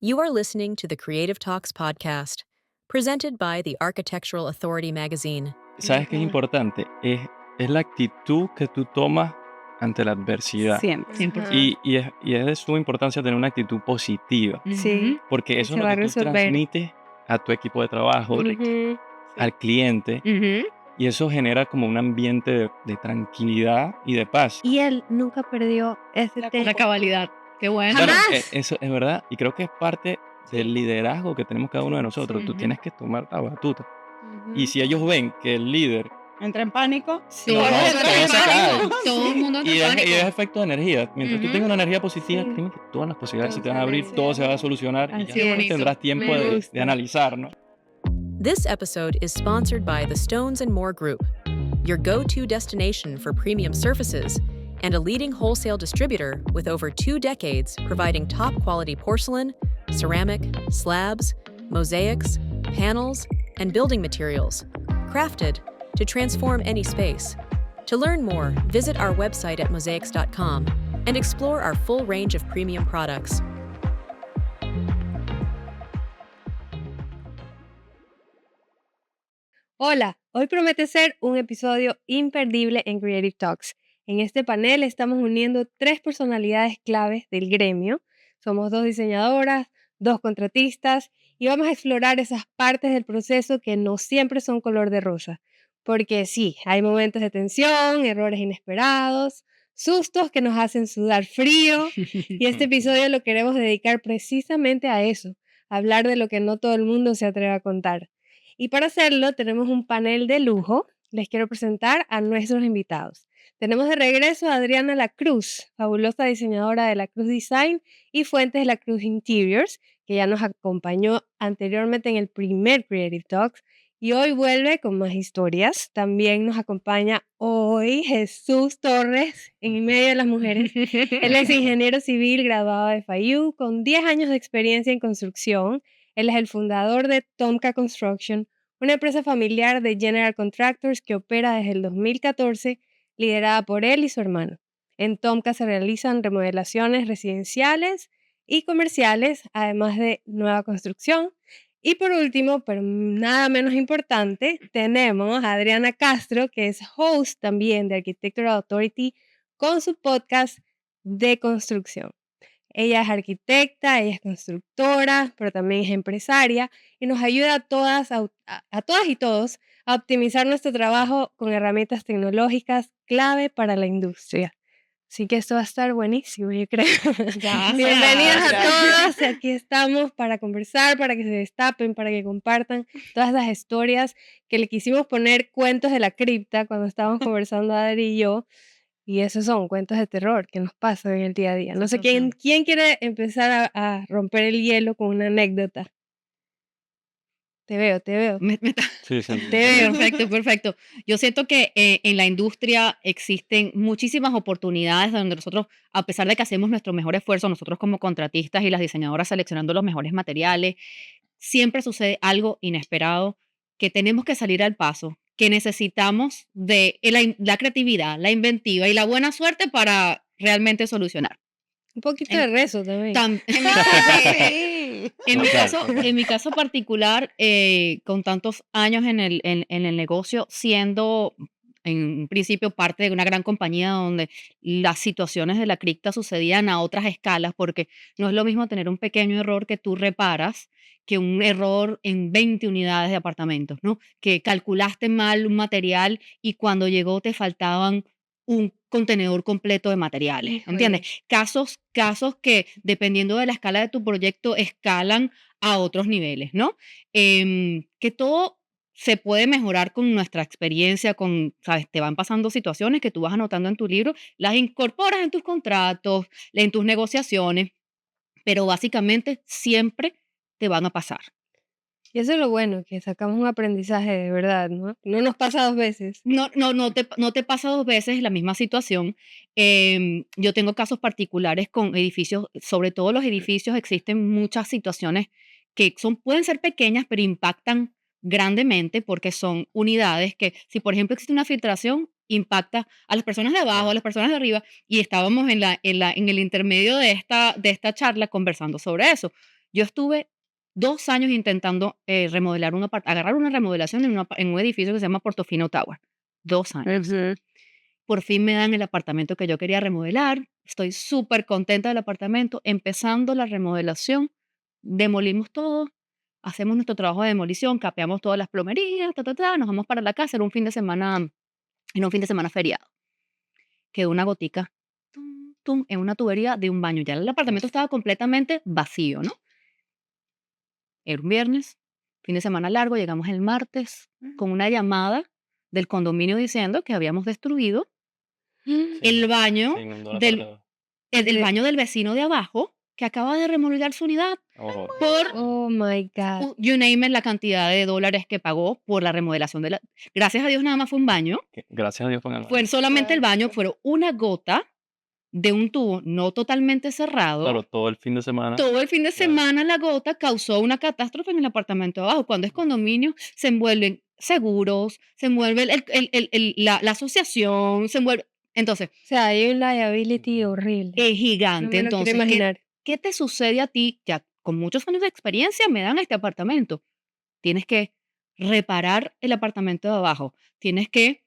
You are listening to the Creative Talks podcast, presented by the Architectural Authority magazine. ¿Sabes qué es importante? Es la actitud que tú tomas ante la adversidad. Siempre. 100%. Y es de suma importancia tener una actitud positiva, Sí. porque eso se es va lo a que tú resolver. transmites a tu equipo de trabajo, Ujú. al cliente, Ujú. y eso genera como un ambiente de tranquilidad y de paz. Y él nunca perdió ese La tema. cabalidad. Qué bueno. Bueno, ¡Jamás! eso es verdad, y creo que es parte del liderazgo que tenemos cada uno de nosotros. Sí. Tú tienes que tomar la batuta. Ujú. Y si ellos ven que el líder, Entra en pánico. Sí. No, Todo todo entra en se cae. pánico. Todo el mundo entra y en pánico. es efecto de energía, mientras tú Ujú. tengas una energía positiva, Sí. créeme que todas las posibilidades se te Todo van a abrir, sale todo bien. se va a solucionar y Así ya es. después Bonito. tendrás tiempo Me de gusta. analizar, ¿no? This episode is sponsored by the Stones and More Group, your go-to destination for premium surfaces and a leading wholesale distributor with over 2 decades providing top-quality porcelain, ceramic, slabs, mosaics, panels, and building materials, crafted to transform any space. To learn more, visit our website at mosaics.com and explore our full range of premium products. Hola, hoy promete ser un episodio imperdible en Creative Talks. En este panel estamos uniendo 3 personalidades claves del gremio. Somos 2 diseñadoras, 2 contratistas y vamos a explorar esas partes del proceso que no siempre son color de rosa. Porque sí, hay momentos de tensión, errores inesperados, sustos que nos hacen sudar frío y este episodio lo queremos dedicar precisamente a eso, a hablar de lo que no todo el mundo se atreve a contar. Y para hacerlo tenemos un panel de lujo. Les quiero presentar a nuestros invitados. Tenemos de regreso a Adriana La Cruz, fabulosa diseñadora de La Cruz Design y Fuentes de La Cruz Interiors, que ya nos acompañó anteriormente en el primer Creative Talks y hoy vuelve con más historias. También nos acompaña hoy Jesús Torres, en medio de las mujeres. Él es ingeniero civil graduado de FIU con 10 años de experiencia en construcción. Él es el fundador de Tomka Construction, una empresa familiar de General Contractors que opera desde el 2014, liderada por él y su hermano. En Tomka se realizan remodelaciones residenciales y comerciales, además de nueva construcción. Y por último, pero nada menos importante, tenemos a Adriana Castro, que es host también de Architectural Authority con su podcast de construcción. Ella es arquitecta, ella es constructora, pero también es empresaria y nos ayuda a todas y todos a optimizar nuestro trabajo con herramientas tecnológicas clave para la industria. Así que esto va a estar buenísimo, yo creo. Bienvenidas a todas. Aquí estamos para conversar, para que se destapen, para que compartan todas las historias que le quisimos poner cuentos de la cripta cuando estábamos conversando Adri y yo. Y esos son cuentos de terror que nos pasan en el día a día. No sé quién quiere empezar a romper el hielo con una anécdota. Te veo. Sí, sí. Te veo. Perfecto. Yo siento que en la industria existen muchísimas oportunidades donde nosotros, a pesar de que hacemos nuestro mejor esfuerzo, nosotros como contratistas y las diseñadoras seleccionando los mejores materiales, siempre sucede algo inesperado que tenemos que salir al paso, que necesitamos de la creatividad, la inventiva y la buena suerte para realmente solucionar. Un poquito de rezo también. En mi caso particular, con tantos años en el negocio, siendo en principio parte de una gran compañía donde las situaciones de la cripta sucedían a otras escalas, porque no es lo mismo tener un pequeño error que tú reparas que un error en 20 unidades de apartamentos, ¿no? Que calculaste mal un material y cuando llegó te faltaban un contenedor completo de materiales, ¿entiendes? Casos que dependiendo de la escala de tu proyecto escalan a otros niveles, ¿no? Que todo se puede mejorar con nuestra experiencia, ¿sabes? Te van pasando situaciones que tú vas anotando en tu libro, las incorporas en tus contratos, en tus negociaciones, pero básicamente siempre te van a pasar. Y eso es lo bueno, que sacamos un aprendizaje de verdad, ¿no? No nos pasa 2 veces. No te pasa 2 veces la misma situación. Yo tengo casos particulares con edificios, sobre todo los edificios, existen muchas situaciones que pueden ser pequeñas, pero impactan grandemente porque son unidades que, si por ejemplo existe una filtración, impacta a las personas de abajo, a las personas de arriba, y estábamos en el intermedio de esta charla conversando sobre eso. Yo estuve 2 años intentando remodelar agarrar una remodelación en un edificio que se llama Portofino Tower. 2 años. Ujú. Por fin me dan el apartamento que yo quería remodelar. Estoy súper contenta del apartamento. Empezando la remodelación, demolimos todo, hacemos nuestro trabajo de demolición, capeamos todas las plomerías, nos vamos para la casa. Era un fin de semana feriado. Quedó una gotica tum, tum, en una tubería de un baño. Ya el apartamento estaba completamente vacío, ¿no? Era un viernes, fin de semana largo, llegamos el martes con una llamada del condominio diciendo que habíamos destruido el baño Se inundó la del parte de abajo. el baño del vecino de abajo, que acaba de remodelar su unidad Oh, por, Oh my God. you name it, la cantidad de dólares que pagó por la remodelación de la gracias a Dios nada más fue un baño, gracias a Dios fue en el fue baño. solamente el baño, Exacto. fueron una gota de un tubo no totalmente cerrado. Claro, todo el fin de semana. Todo el fin de Claro. semana la gota causó una catástrofe en el apartamento de abajo. Cuando es condominio, se envuelven seguros, se envuelve la asociación, se envuelve. Entonces, O sea, hay un liability horrible. es No gigante. me lo quiero Entonces, imaginar. ¿qué te sucede a ti? Ya con muchos años de experiencia me dan este apartamento. Tienes que reparar el apartamento de abajo. Tienes que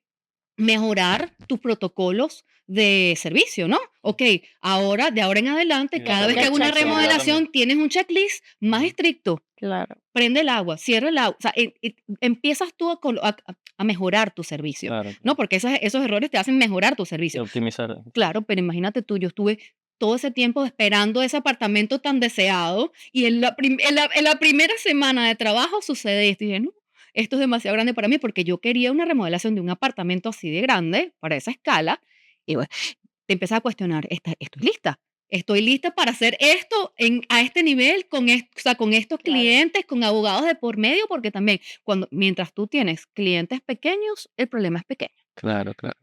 mejorar tus protocolos de servicio, ¿no? Ok, ahora, de ahora en adelante, Y de cada vez que hacer hago una check-in. remodelación, tienes un checklist más Ujú. estricto. Claro. Prende el agua, cierra el agua. O sea, empiezas tú a mejorar tu servicio, Claro, ¿no? claro. Porque esos errores te hacen mejorar tu Y servicio. optimizar. Claro, pero imagínate tú, yo estuve todo ese tiempo esperando ese apartamento tan deseado y en la primera semana de trabajo sucede esto. Y dije, no, esto es demasiado grande para mí porque yo quería una remodelación de un apartamento así de grande, para esa escala. Y bueno, te empiezas a cuestionar, ¿estoy lista? ¿Estoy lista para hacer esto a este nivel, o sea, con estos Claro. clientes, con abogados de por medio? Porque también, mientras tú tienes clientes pequeños, el problema es pequeño. Claro, claro.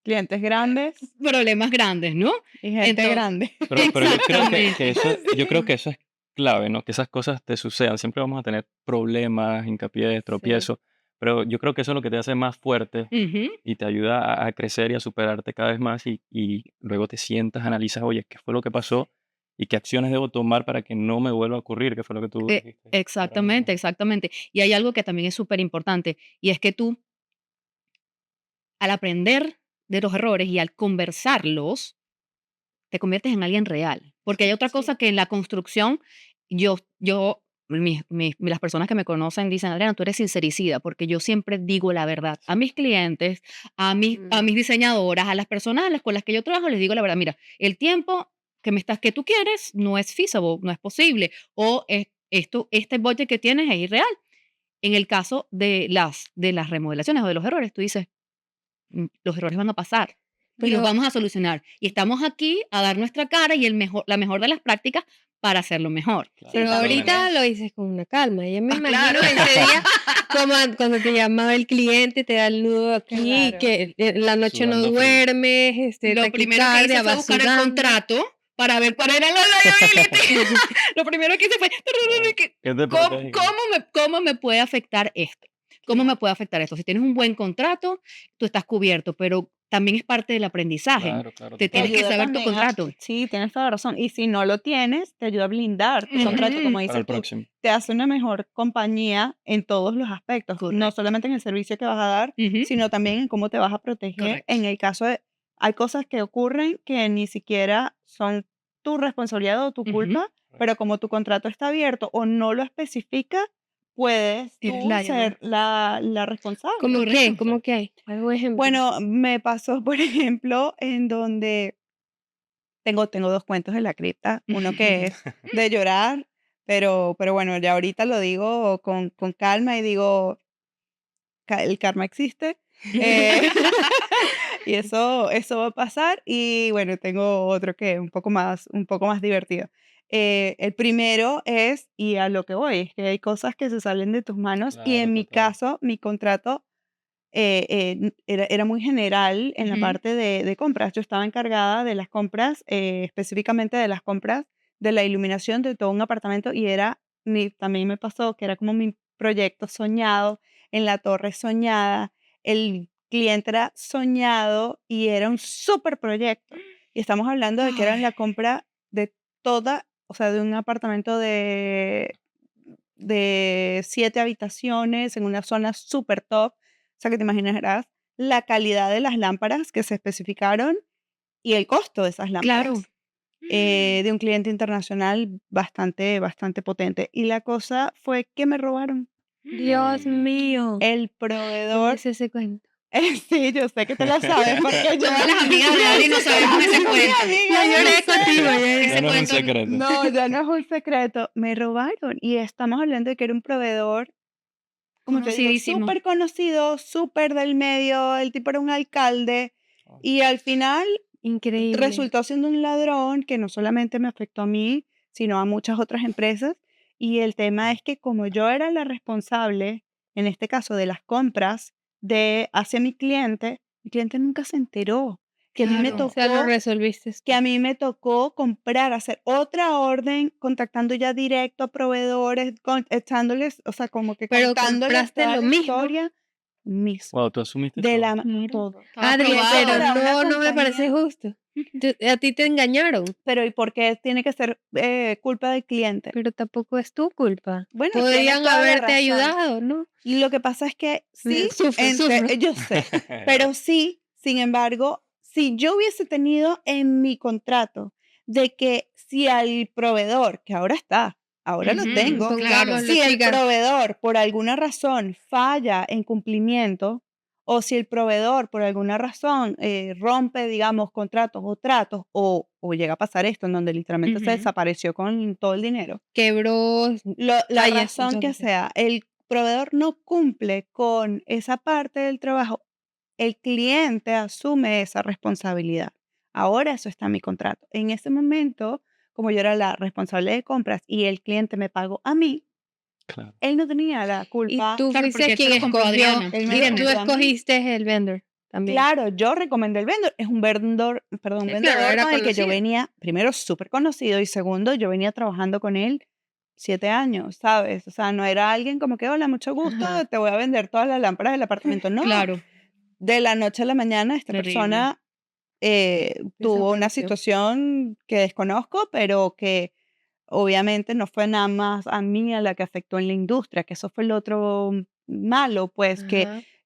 Clientes grandes Problemas grandes, ¿no? y gente Entonces, grande. Pero yo creo exactamente. que yo creo que eso es clave, ¿no? Que esas cosas te sucedan. Siempre vamos a tener problemas, hincapiés, Sí. tropiezos, pero yo creo que eso es lo que te hace más fuerte Ujú. y te ayuda a crecer y a superarte cada vez más y luego te sientas, analizas, oye, ¿qué fue lo que pasó y qué acciones debo tomar para que no me vuelva a ocurrir? ¿Qué fue lo que tú dijiste ahora Exactamente, mismo? exactamente. Y hay algo que también es súper importante, y es que tú, al aprender de los errores y al conversarlos, te conviertes en alguien real. Porque hay otra Sí. cosa que en la construcción, las personas que me conocen dicen, Adriana, tú eres sincericida, porque yo siempre digo la verdad. A mis clientes, a mis diseñadoras, a las personas con las que yo trabajo, les digo la verdad. Mira, el tiempo que tú quieres no es feasible, no es posible. O este budget que tienes es irreal. En el caso de las remodelaciones o de los errores, tú dices, los errores van a pasar y los Pero, vamos a solucionar. Y estamos aquí a dar nuestra cara y la mejor de las prácticas para hacerlo mejor. Claro, pero también ahorita es. lo dices con una calma. Ya me Claro. imagino ese día como cuando te llamaba el cliente, te da el nudo aquí, Claro. que en la noche no Sudando frío. duermes, Lo primero que hice taquicardia, fue vas buscar el sudando. contrato para ver cuál era la liability. Lo primero que hice fue, Claro. ¿Qué te ¿cómo, protege? cómo me puede afectar esto? ¿Cómo me puede afectar esto? Si tienes un buen contrato, tú estás cubierto, pero también es parte del aprendizaje. Claro, claro, Te Te tienes que ayuda saber tu también contrato. sí, tienes toda la razón. Y si no lo tienes, te ayuda a blindar tu contrato, Ujú. como para dices el tú. próximo. Te hace una mejor compañía en todos los aspectos, no Correcto. solamente en el servicio que vas a dar, Ujú. sino también en cómo te vas a proteger Correcto. en el caso de, hay cosas que ocurren que ni siquiera son tu responsabilidad o tu Ujú. culpa, pero como tu contrato está abierto o no lo especifica, puedes Eres tú liable. ser la responsable. ¿Cómo qué? Correcto. ¿Cómo qué hay? ¿Algún ejemplo? Bueno, me pasó, por ejemplo, en donde tengo 2 cuentos de la cripta, uno que es de llorar, pero bueno, ya ahorita lo digo con calma y digo, el karma existe, y eso va a pasar. Y bueno, tengo otro que es un poco más divertido. El primero es, y a lo que voy, es que hay cosas que se salen de tus manos, y Claro, en mi total. caso, mi contrato era muy general en la Ujú. parte de compras. Yo estaba encargada de las compras, específicamente de las compras de la iluminación de todo un apartamento, y también me pasó que era como mi proyecto soñado, en la torre soñada, el cliente era soñado y era un súper proyecto. Y estamos hablando de que era Ay. la compra de toda, o sea, de un apartamento de 7 habitaciones en una zona súper top. O sea, que te imaginarás la calidad de las lámparas que se especificaron y el costo de esas Claro. lámparas. De un cliente internacional bastante, bastante potente. Y la cosa fue que me robaron. Dios mío. El ¿Cómo proveedor. es ese cuento? Sí, yo sé que te la sabes porque yo. Todas las amigas de Adri no sabemos ese cuento. Ya lloré contigo. Ese Ya no es un cuento secreto. No, ya no es un secreto. Me robaron. Y estamos hablando de que era un proveedor, como te digo, conocidísimo. súper conocido, súper del medio. El tipo era un alcalde. Y al final Increíble. resultó siendo un ladrón que no solamente me afectó a mí, sino a muchas otras empresas. Y el tema es que como yo era la responsable, en este caso de las compras, hacia mi cliente nunca se enteró que a mí me Claro. O sea, lo tocó, resolviste. que a mí me tocó comprar, hacer otra orden, contactando ya directo a proveedores, echándoles, o sea, como que Pero contándoles compraste toda lo la mismo. historia mismo. Wow, tú asumiste De todo. la Claro. todo. Estaba Adri, aprobado. pero Para una no me parece compañía. justo. A ti te engañaron, Pero ¿y por qué tiene que ser culpa del cliente? pero tampoco es tu culpa. Bueno, tienes Podrían toda la haberte razón. ayudado, ¿no? Y lo que pasa es que sí, Sufro. yo sé, pero sí, sin embargo, si yo hubiese tenido en mi contrato de que si al proveedor, que ahora está, ahora lo Ujú, tengo, claro. Pongámoslo, si el chicas. proveedor por alguna razón falla en cumplimiento o si el proveedor por alguna razón rompe, digamos, contratos o tratos o llega a pasar esto en donde literalmente se Ujú. desapareció con todo el dinero, Quebró, la falleció, razón que entonces. sea, el proveedor no cumple con esa parte del trabajo, el cliente asume esa responsabilidad. Ahora eso está en mi contrato. En ese momento, como yo era la responsable de compras y el cliente me pagó a mí, Claro. él no tenía la Y culpa. tú Claro, fuiste porque quien se lo compró escogió. Adriana. Él me Y lo tú compró a mí. escogiste el vendor también. Claro, yo recomendé el vendedor. Es un vendedor, perdón, un Claro, vendedor era con el que yo conocido. venía, primero, súper conocido y segundo, yo venía trabajando con él 7 años, ¿sabes? O sea, no era alguien como que, hola, mucho gusto, Ajá. te voy a vender todas las lámparas del apartamento. No, Claro. de la noche a la mañana esta Terrible. persona tuvo una Desapareció. situación que desconozco, pero que obviamente no fue nada más a mí a la que afectó en la industria, que eso fue el otro malo, pues Ajá.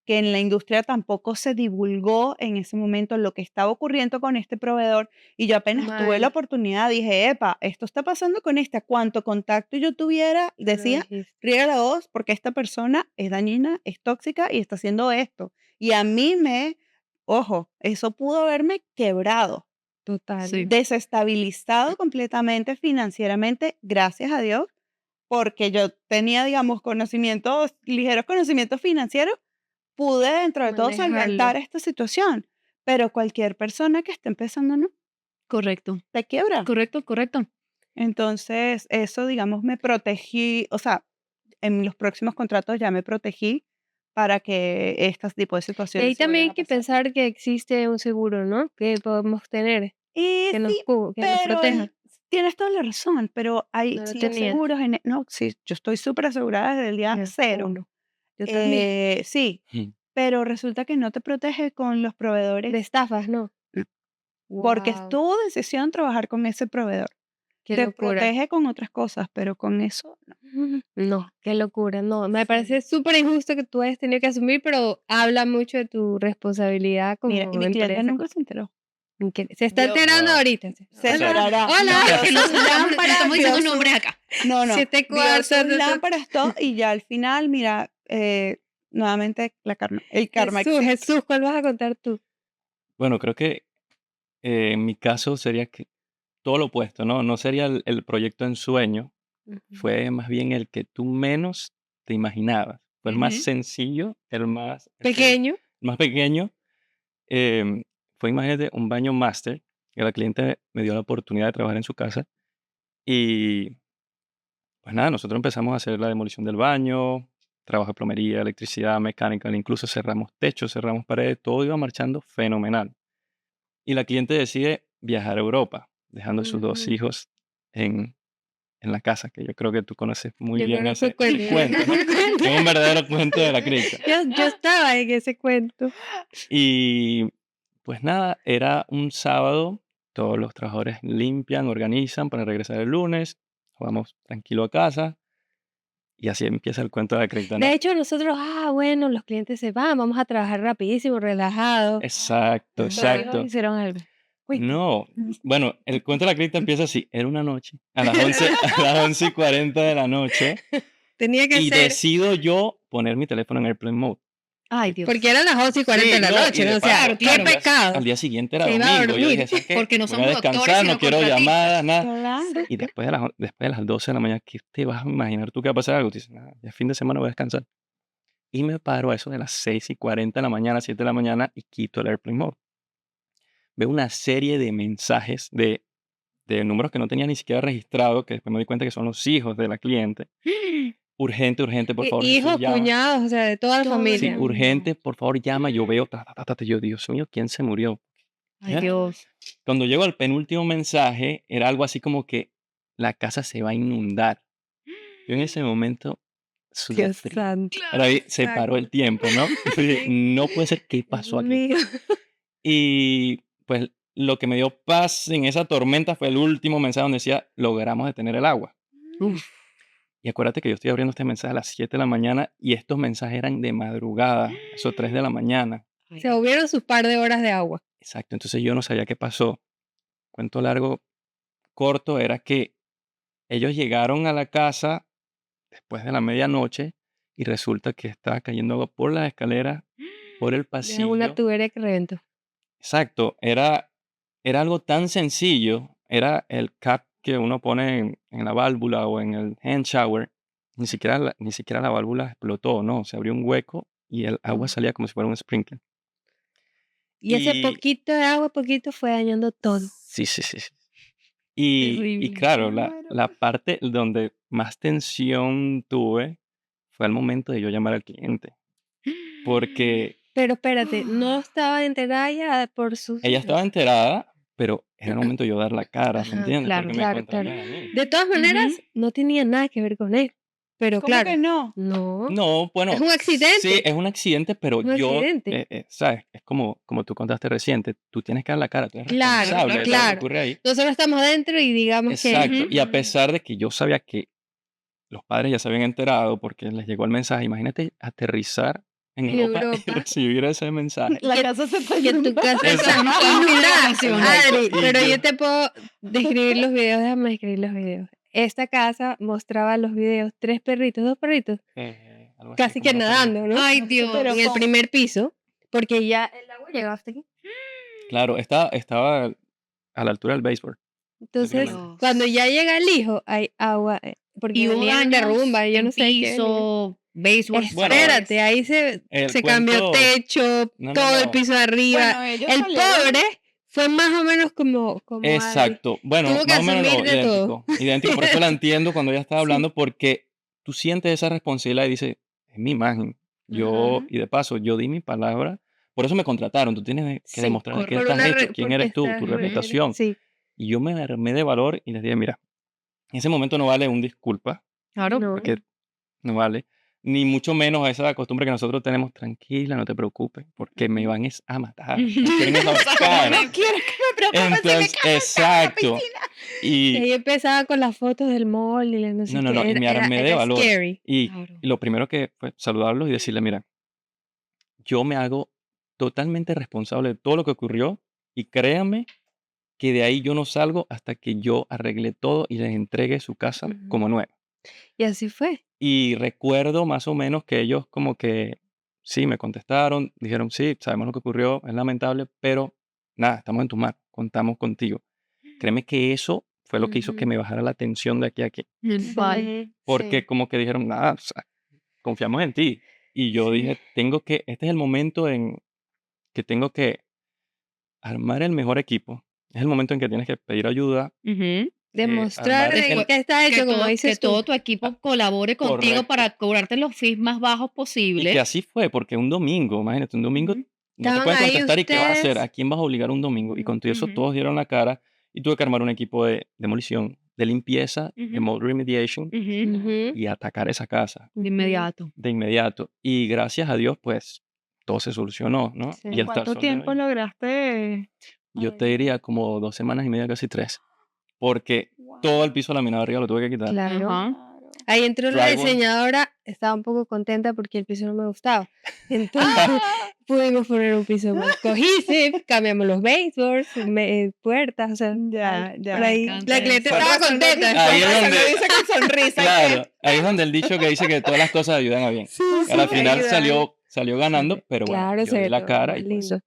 que en la industria tampoco se divulgó en ese momento lo que estaba ocurriendo con este proveedor y yo apenas tuve la Mal. oportunidad, dije, epa, esto está pasando con este, a cuanto contacto yo tuviera, Lo decía, dijiste. riega la voz porque esta persona es dañina, es tóxica y está haciendo esto. Y a mí ojo, eso pudo haberme quebrado, Total. Sí. desestabilizado completamente financieramente, gracias a Dios, porque yo tenía, digamos, ligeros conocimientos financieros, pude dentro de todo Manejarlo. solventar esta situación, pero cualquier persona que esté empezando, no, Correcto. te quiebra. Correcto. Entonces, eso, digamos, me protegí, o sea, en los próximos contratos ya me protegí para que este tipo de Y situaciones ahí se también vuelvan hay a que pasar. pensar que existe un seguro, ¿no? Que podemos tener, Y que nos sí, que nos pero proteja. tienes toda la razón, pero hay No lo los tenías. seguros no, sí, yo estoy súper asegurada desde el día Ya, 0. uno. Yo también. Sí, Mm. pero resulta que no te protege con los De proveedores estafas, ¿no? porque es Wow, tu decisión trabajar con ese proveedor. qué Te locura. protege con otras cosas, pero con eso no. No, qué locura. No, me Sí. parece súper injusto que tú hayas tenido que asumir, pero habla mucho de tu responsabilidad Mira, como y mi cliente empresa. nunca se enteró. Se está Dios. enterando Wow. ahorita. Se Hola, enterará. hola. Vio Que no sus lámparas, estamos diciendo vio nombres sus- acá. No, 7:15. vio sus lámparas, todo, y ya al final, mira, nuevamente el karma existe. Jesús, ¿cuál vas a contar tú? Bueno, creo que en mi caso sería que todo lo opuesto, ¿no? No sería el proyecto en sueño, fue más bien el que tú menos te imaginabas. Fue el más Ujú. sencillo, el más Pequeño. pequeño. Fue, imagínate, un baño máster, que la cliente me dio la oportunidad de trabajar en su casa. Y pues nada, nosotros empezamos a hacer la demolición del baño, trabajo de plomería, electricidad, mecánica, incluso cerramos techos, cerramos paredes, todo iba marchando fenomenal. Y la cliente decide viajar a Europa, dejando a sus 2 Ujú. hijos en la casa, que yo creo que tú conoces muy Yo bien conozco ese el cuento, ¿no? cuento. Es un verdadero cuento de la cripta. Yo estaba en ese cuento. Y pues nada, era un sábado, todos los trabajadores limpian, organizan para regresar el lunes, vamos tranquilo a casa y así empieza el cuento de la cripta, De ¿no? hecho, nosotros, bueno, los clientes se van, vamos a trabajar rapidísimo, relajados. Exacto, Los hijos exacto. hicieron algo. Cuéntame. No, bueno, el cuento de la cripta empieza así, era una noche, a las 11, a las 11:40 de la noche, Tenía que y ser, decido yo poner mi teléfono en airplane mode. Ay, Dios. porque eran las 11:40 Sí, de la no, y noche, de ¿no? O sea, paso, qué claro, al día, pecado. al día siguiente era Se iba a domingo. Yo dormir. dije, ¿sabes qué? Porque no Voy a somos doctores, descansar, sino no quiero contratistas. llamadas, nada. Claro. Y después de las 12 de la mañana, ¿qué te vas a imaginar tú que va a pasar algo? Tú dices, nada, ya es fin de semana, voy a descansar. Y me paro a eso de las 6:40 de la mañana, 7 de la mañana, y quito el airplane mode. Veo una serie de mensajes de números que no tenía ni siquiera registrado, que después me di cuenta que son los hijos de la cliente. Urgente, urgente, por favor, Jesús, Hijos, llama. cuñados, o sea, de toda la Todo el Sí, familia. mundo. urgente, por favor, llama. Yo veo, ta, ta, ta, ta, ta, yo, Dios mío, ¿quién se murió? Ay, ¿Ya? Dios. Cuando llego al penúltimo mensaje, era algo así como que la casa se va a inundar. Yo en ese momento sudé Dios frío. santo. Ahora ahí se paró el tiempo, ¿no? Yo dije, no puede ser, ¿qué Dios pasó aquí? mío. Y pues lo que me dio paz en esa tormenta fue el último mensaje donde decía, logramos detener el agua. Uf. Y acuérdate que yo estoy abriendo este mensaje a las 7 de la mañana y estos mensajes eran de madrugada, eso 3 de la mañana. Ay, Se hubieron sus par de horas de agua. Exacto, entonces yo no sabía qué pasó. Cuento largo, corto, era que ellos llegaron a la casa después de la medianoche y resulta que estaba cayendo agua por las escaleras, por el Es una pasillo. tubería que reventó. Exacto, era algo tan sencillo, era el cap que uno pone en la válvula o en el hand shower. Ni siquiera la válvula explotó, no, se abrió un hueco y el agua Oh. salía como si fuera un sprinkler. Y ese Y poquito de agua, poquito, fue dañando todo. sí, sí, sí, sí. Y Terrible. claro, Me la muero. parte donde más tensión tuve fue al momento de yo llamar al cliente, porque Pero espérate, no estaba enterada ya por sus ella hijos. estaba enterada, pero era el momento de yo dar la cara, ¿me Ajá, entiendes? claro, Porque me claro, claro. contrarían a mí. De todas maneras, Ujú. no tenía nada que ver con él. Pero ¿Cómo claro, que no? no, No, es bueno, un sí, accidente, es un accidente, pero un yo, accidente. ¿sabes? Es como tú contaste reciente, tú tienes que dar la cara, tú eres Claro, responsable de todo lo que claro. ocurre ahí. Nosotros estamos adentro y digamos que Exacto, y a pesar de que yo sabía que los padres ya se habían enterado porque les llegó el mensaje, imagínate aterrizar en en Europa y Europa, recibir ese mensaje. La que, casa se está que tu inundando. casa está Exacto, inundada. vacaciones. Adri, exacto, y pero yo, yo te puedo describir los videos, déjame describir los videos. Esta casa mostraba los videos, 3 perritos, 2 perritos, algo así casi como que unos perritos. nadando, ¿no? Ay, No sé, Dios. pero En el con... primer piso, porque ya el agua llegaba hasta aquí. Claro, estaba a la altura del béisbol, Entonces, básicamente. Dios. cuando ya llega el hijo, hay agua, porque Y hubo venían de daños rumba, yo en no sé qué venía. piso, béisbol, Bueno, Espérate, ahí el se cambió cuento, techo, no, no, todo el no, piso de arriba. Bueno, ellos El salieron. pobre fue más o menos como Adri. exacto, bueno, Tuvo que más o menos asumir no, de todo. idéntico, por eso la entiendo cuando ella estaba Sí. hablando, porque tú sientes esa responsabilidad y dices, es mi imagen, yo, Ajá. y de paso, yo di mi palabra, por eso me contrataron, tú tienes que Sí, demostrar de qué por estás una hecho, quién porque eres tú, estás tu eres. reputación, Sí, y yo me armé de valor y les dije, mira, en ese momento no vale un disculpa, Claro. no. porque no vale, ni mucho menos esa costumbre que nosotros tenemos, tranquila, no te preocupes, porque me van a matar, me quieren ahorcar. No quiero que me preocupe si me Entonces, caigo en la exacto. piscina. Y Ahí empezaba con las fotos del mall y no sé no, qué. y me armé de Era valor. scary. Y Claro. lo primero que fue saludarlos y decirle, mira, yo me hago totalmente responsable de todo lo que ocurrió y créanme que de ahí yo no salgo hasta que yo arregle todo y les entregue su casa Ujú. como nueva. Y así fue. Y recuerdo más o menos que ellos como que sí, me contestaron, dijeron, sí, sabemos lo que ocurrió, es lamentable, pero nada, estamos en tus manos, contamos contigo. Créeme que eso fue lo que hizo que Ujú. me bajara la tensión de aquí a aquí. Bye. Ujú, Porque sí, como que dijeron, nada, o sea, confiamos en ti. Y yo sí. dije, este es el momento en que tengo que armar el mejor equipo. Es el momento en que tienes que pedir ayuda, Ujú. Demostrar armar de el... qué está Que hecho, como todo, que dices tú. todo tu equipo colabore contigo Correcto. para cobrarte los fees más bajos Y que posibles. así fue, porque un domingo, imagínate, un domingo Ujú. no te Estaban pueden ahí contestar y qué vas a hacer, ustedes. a quién vas a obligar un domingo. Y con todo eso Ujú. todos dieron la cara y tuve que armar un equipo de demolición, de limpieza, de Ujú. mold remediation Ujú. Ujú, y atacar esa casa De ujú. inmediato. de inmediato. Y gracias a Dios, pues todo se solucionó, ¿no? Sí. Y ¿En hasta el cuánto sol de tiempo hoy. lograste? Yo Ay, te diría como 2 semanas y media, casi 3. Porque todo el piso laminado arriba lo tuve que quitar. claro. Ajá. Claro. Ahí entró la Drywall. diseñadora, estaba un poco contenta porque el piso no me gustaba. Entonces ¡Ah! pudimos poner un piso más cohesive, cambiamos los baseboards, puertas, o sea, Ya, por ya. Me ahí. encanta La eso. cliente Con estaba razón lo contenta. dice, Ahí con es razón lo donde- dice con sonrisa. Claro, ahí es donde el dicho que dice que todas las cosas ayudan a bien. Sí, Y a la sí, final ayudan. salió ganando, pero bueno, Claro, yo se di ve la todo cara más y pues lindo.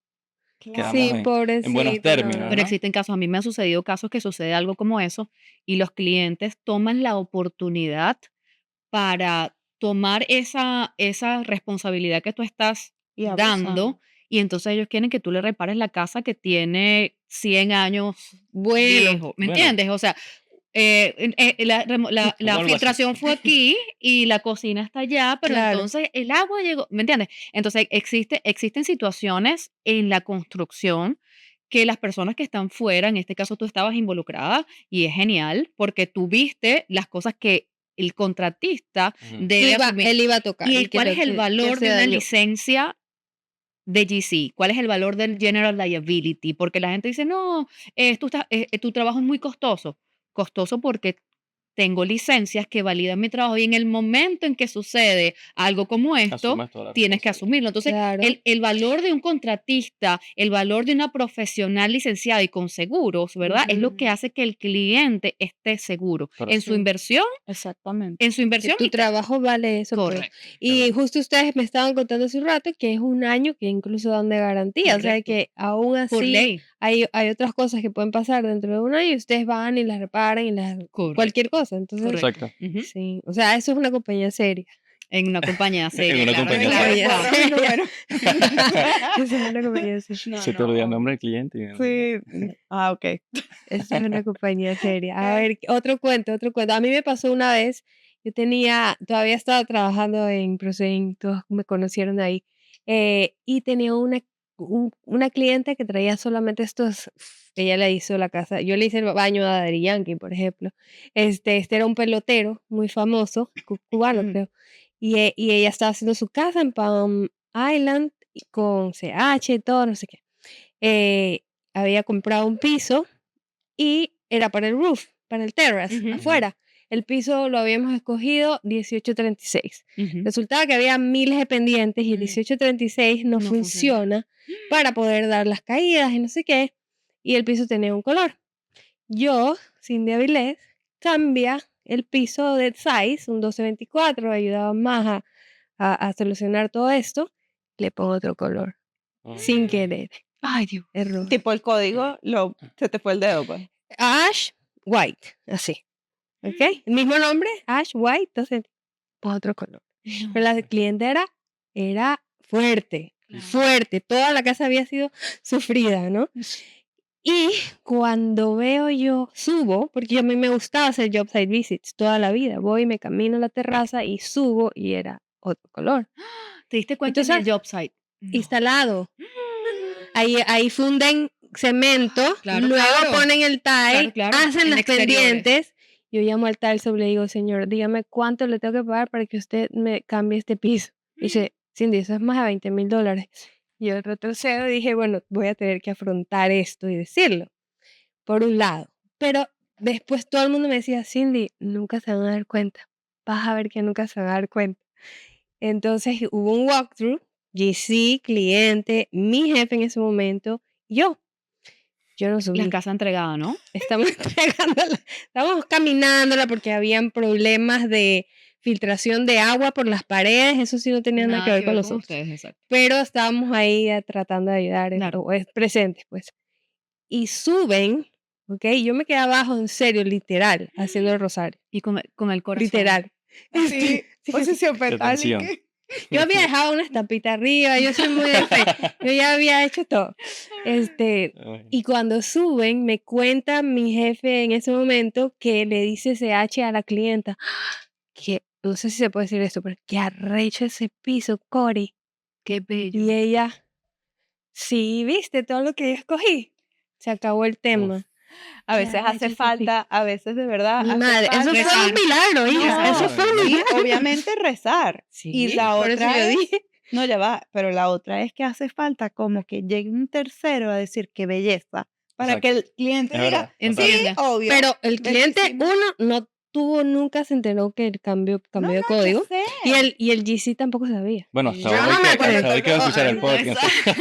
quedamos Sí, en buenos pobrecito, términos, no. Pero ¿no? existen casos, a mí me ha sucedido casos que sucede algo como eso y los clientes toman la oportunidad para tomar esa responsabilidad que tú estás Y abusan. dando y entonces ellos quieren que tú le repares la casa que tiene 100 años Bueno, viejo, ¿me Bueno, entiendes? O sea, la como algo así. filtración fue aquí y la cocina está allá, pero claro. entonces el agua llegó, ¿me entiendes? Entonces existen situaciones en la construcción que las personas que están fuera, en este caso tú estabas involucrada y es genial porque tú viste las cosas que el contratista Ujú. debe asumir. Él iba a tocar. ¿Y y cuál es el que valor se de una dañó. licencia de GC? ¿Cuál es el valor del General Liability? Porque la gente dice, no, tu trabajo es muy costoso. Costoso porque tengo licencias que validan mi trabajo y en el momento en que sucede algo como esto, Asumes toda la tienes que responsabilidad. asumirlo. Entonces, Claro. el valor de un contratista, el valor de una profesional licenciada y con seguros, ¿verdad? Es lo que Ujú. hace que el cliente esté seguro en Correcto. su Sí, inversión, exactamente. en su Que inversión tu y trabajo vale eso, pues. correcto, Y Correcto. justo ustedes me estaban contando hace un rato que es un año que incluso dan de garantía. O sea correcto, que aún por así ley, hay otras cosas que pueden pasar dentro de un año y ustedes van y las reparan y cualquier correcto, cosa. Entonces, correcto. Exacto. Ujú. sí. O sea, eso es una compañía seria. En una compañía En seria, una claro, compañía Una seria. claro. compañía Por los seria. números. Eso es una compañía seria. No, Se te olvida el no. nombre del cliente. y- Sí. Ah, ok. Eso es una compañía seria. A ver, otro cuento, otro cuento. A mí me pasó una vez, todavía estaba trabajando en Prosein, todos me conocieron ahí, y tenía una cliente que traía solamente ella le hizo la casa, yo le hice el baño a Daddy Yankee, por ejemplo. Este era un pelotero muy famoso, cubano Mm. creo, y ella estaba haciendo su casa en Palm Island con CH y todo, no sé qué. Había comprado un piso y era para el roof, para el terrace, Ujú, Ujú. afuera. El piso lo habíamos escogido 1836. ujú. Resultaba que había miles de pendientes y el Mm. 1836 no No funciona. funciona para poder dar las caídas y no sé qué. Y el piso tenía un color. Yo, Cindy Avilés, cambia el piso de size, un 1224, ayudaba más a solucionar todo esto. Le pongo otro color, sin Ok. querer. Ay, Dios. Error. Tipo el código, se te fue el dedo, pues. Ash White, así. ¿Ok? El mismo nombre, Ash White, entonces otro color. Pero la cliente era fuerte, Claro. fuerte. Toda la casa había sido sufrida, ¿no? Y cuando veo yo, subo, porque a mí me gustaba hacer job site visits toda la vida. Voy, me camino a la terraza y subo y era otro color. ¿Te diste cuenta en Entonces, el job site? No. instalado. Ahí funden cemento, Claro, luego claro. ponen el tile, Claro, hacen en las exteriores. pendientes. Yo llamo al tile y le digo, señor, dígame cuánto le tengo que pagar para que usted me cambie este piso. Dice, Cindy, eso es más de $20,000. Yo retrocedo y dije, bueno, voy a tener que afrontar esto y decirlo, por un lado. Pero después todo el mundo me decía, Cindy, nunca se van a dar cuenta. Vas a ver que nunca se van a dar cuenta. Entonces hubo un walkthrough, GC, cliente, mi jefe en ese momento, yo. Yo no La subí. casa entregada, ¿no? Estamos entregándola, estábamos caminándola porque habían problemas de filtración de agua por las paredes, eso sí no tenía nada que ver con nosotros. ustedes, exacto. Pero estábamos ahí tratando de ayudar, Claro. o presentes, pues. Y suben, ¿ok? Yo me quedé abajo, en serio, literal, haciendo el rosario. Y con el corazón. Literal. Así, Sí, posición Qué fetal. y tensión. que- Yo había dejado una estampita arriba, yo soy muy de fe. Yo ya había hecho todo. Ay. Y cuando suben, me cuenta mi jefe en ese momento que le dice CH a la clienta, que no sé si se puede decir esto, pero que arrecho ese piso, Cory. Qué bello. Y ella, sí, viste todo lo que yo escogí. Se acabó el tema. A veces Ya, hace yo sí. falta, a veces de verdad. Mi hace madre, eso falta- fue Rezar. un milagro, hija. No, Eso fue un y milagro. obviamente rezar. Sí, y la por eso otra yo es- dije. No, ya va, pero la otra es que hace falta como que llegue un tercero a decir qué belleza, para que Exacto. el cliente Es diga, verdad, sí, total. Entiende. obvio, Pero el cliente, bellísimo. no tuvo, nunca se enteró que el cambió No, de no, yo código. sé. Y el GC tampoco sabía. Bueno, hasta Yo hoy no me acuerdo. hasta hoy que va a escuchar el Ay, podcast. exacto.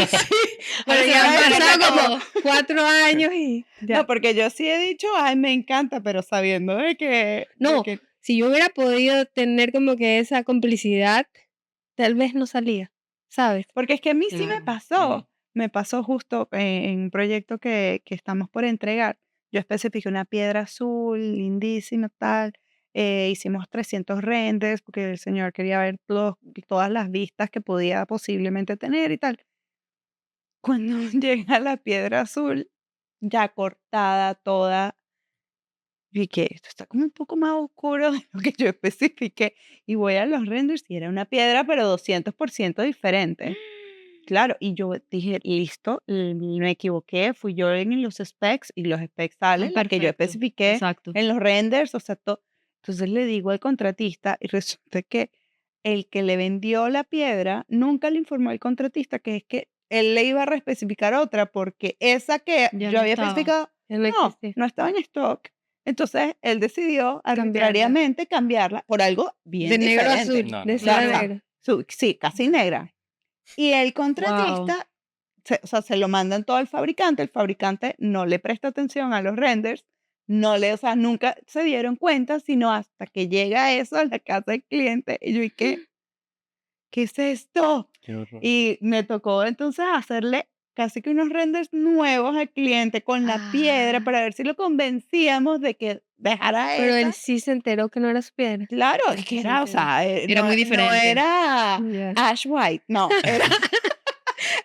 Pero Ahora se ya van han a pasado enterar como todo. 4 años y ya. No, porque yo sí he dicho, ay, me encanta, pero sabiendo de que, No, si yo hubiera podido tener como que esa complicidad, tal vez no salía, ¿sabes? porque es que a mí sí Claro. me pasó justo en un proyecto que estamos por entregar. Yo especifiqué una piedra azul, lindísima, tal. Hicimos 300 renders porque el señor quería ver todas las vistas que podía posiblemente tener y tal. Cuando llega la piedra azul, ya cortada toda, vi que esto está como un poco más oscuro de lo que yo especifiqué. Y voy a los renders y era una piedra, pero 200% diferente. Claro, y yo dije, listo, me equivoqué, fui yo en los specs y los specs Ah, salen, la que yo perfecto. especifiqué Exacto. en los renders, o sea, todo. Entonces le digo al contratista y resulta que el que le vendió la piedra nunca le informó al contratista que es que él le iba a reespecificar otra porque esa que Ya yo no había estaba. especificado, Ya no no, existía. no estaba en stock. Entonces él decidió Cambiarla. arbitrariamente cambiarla por algo bien De negro a diferente. azul, No, de no, O no. cielo a sea, negro. sí, casi negra. Y el Wow. contratista, o sea, se lo mandan todo al fabricante, el fabricante no le presta atención a los renders, o sea, nunca se dieron cuenta, sino hasta que llega eso a la casa del cliente. Y yo, ¿y qué es esto? Qué horror. Y me tocó entonces hacerle casi que unos renders nuevos al cliente con la piedra Ah, para ver si lo convencíamos de que dejara pero él esa. sí se enteró que no era su piedra. Claro, Él es sí que se era, o enteró. sea, Era muy no diferente. era Ya. ash white, no, era,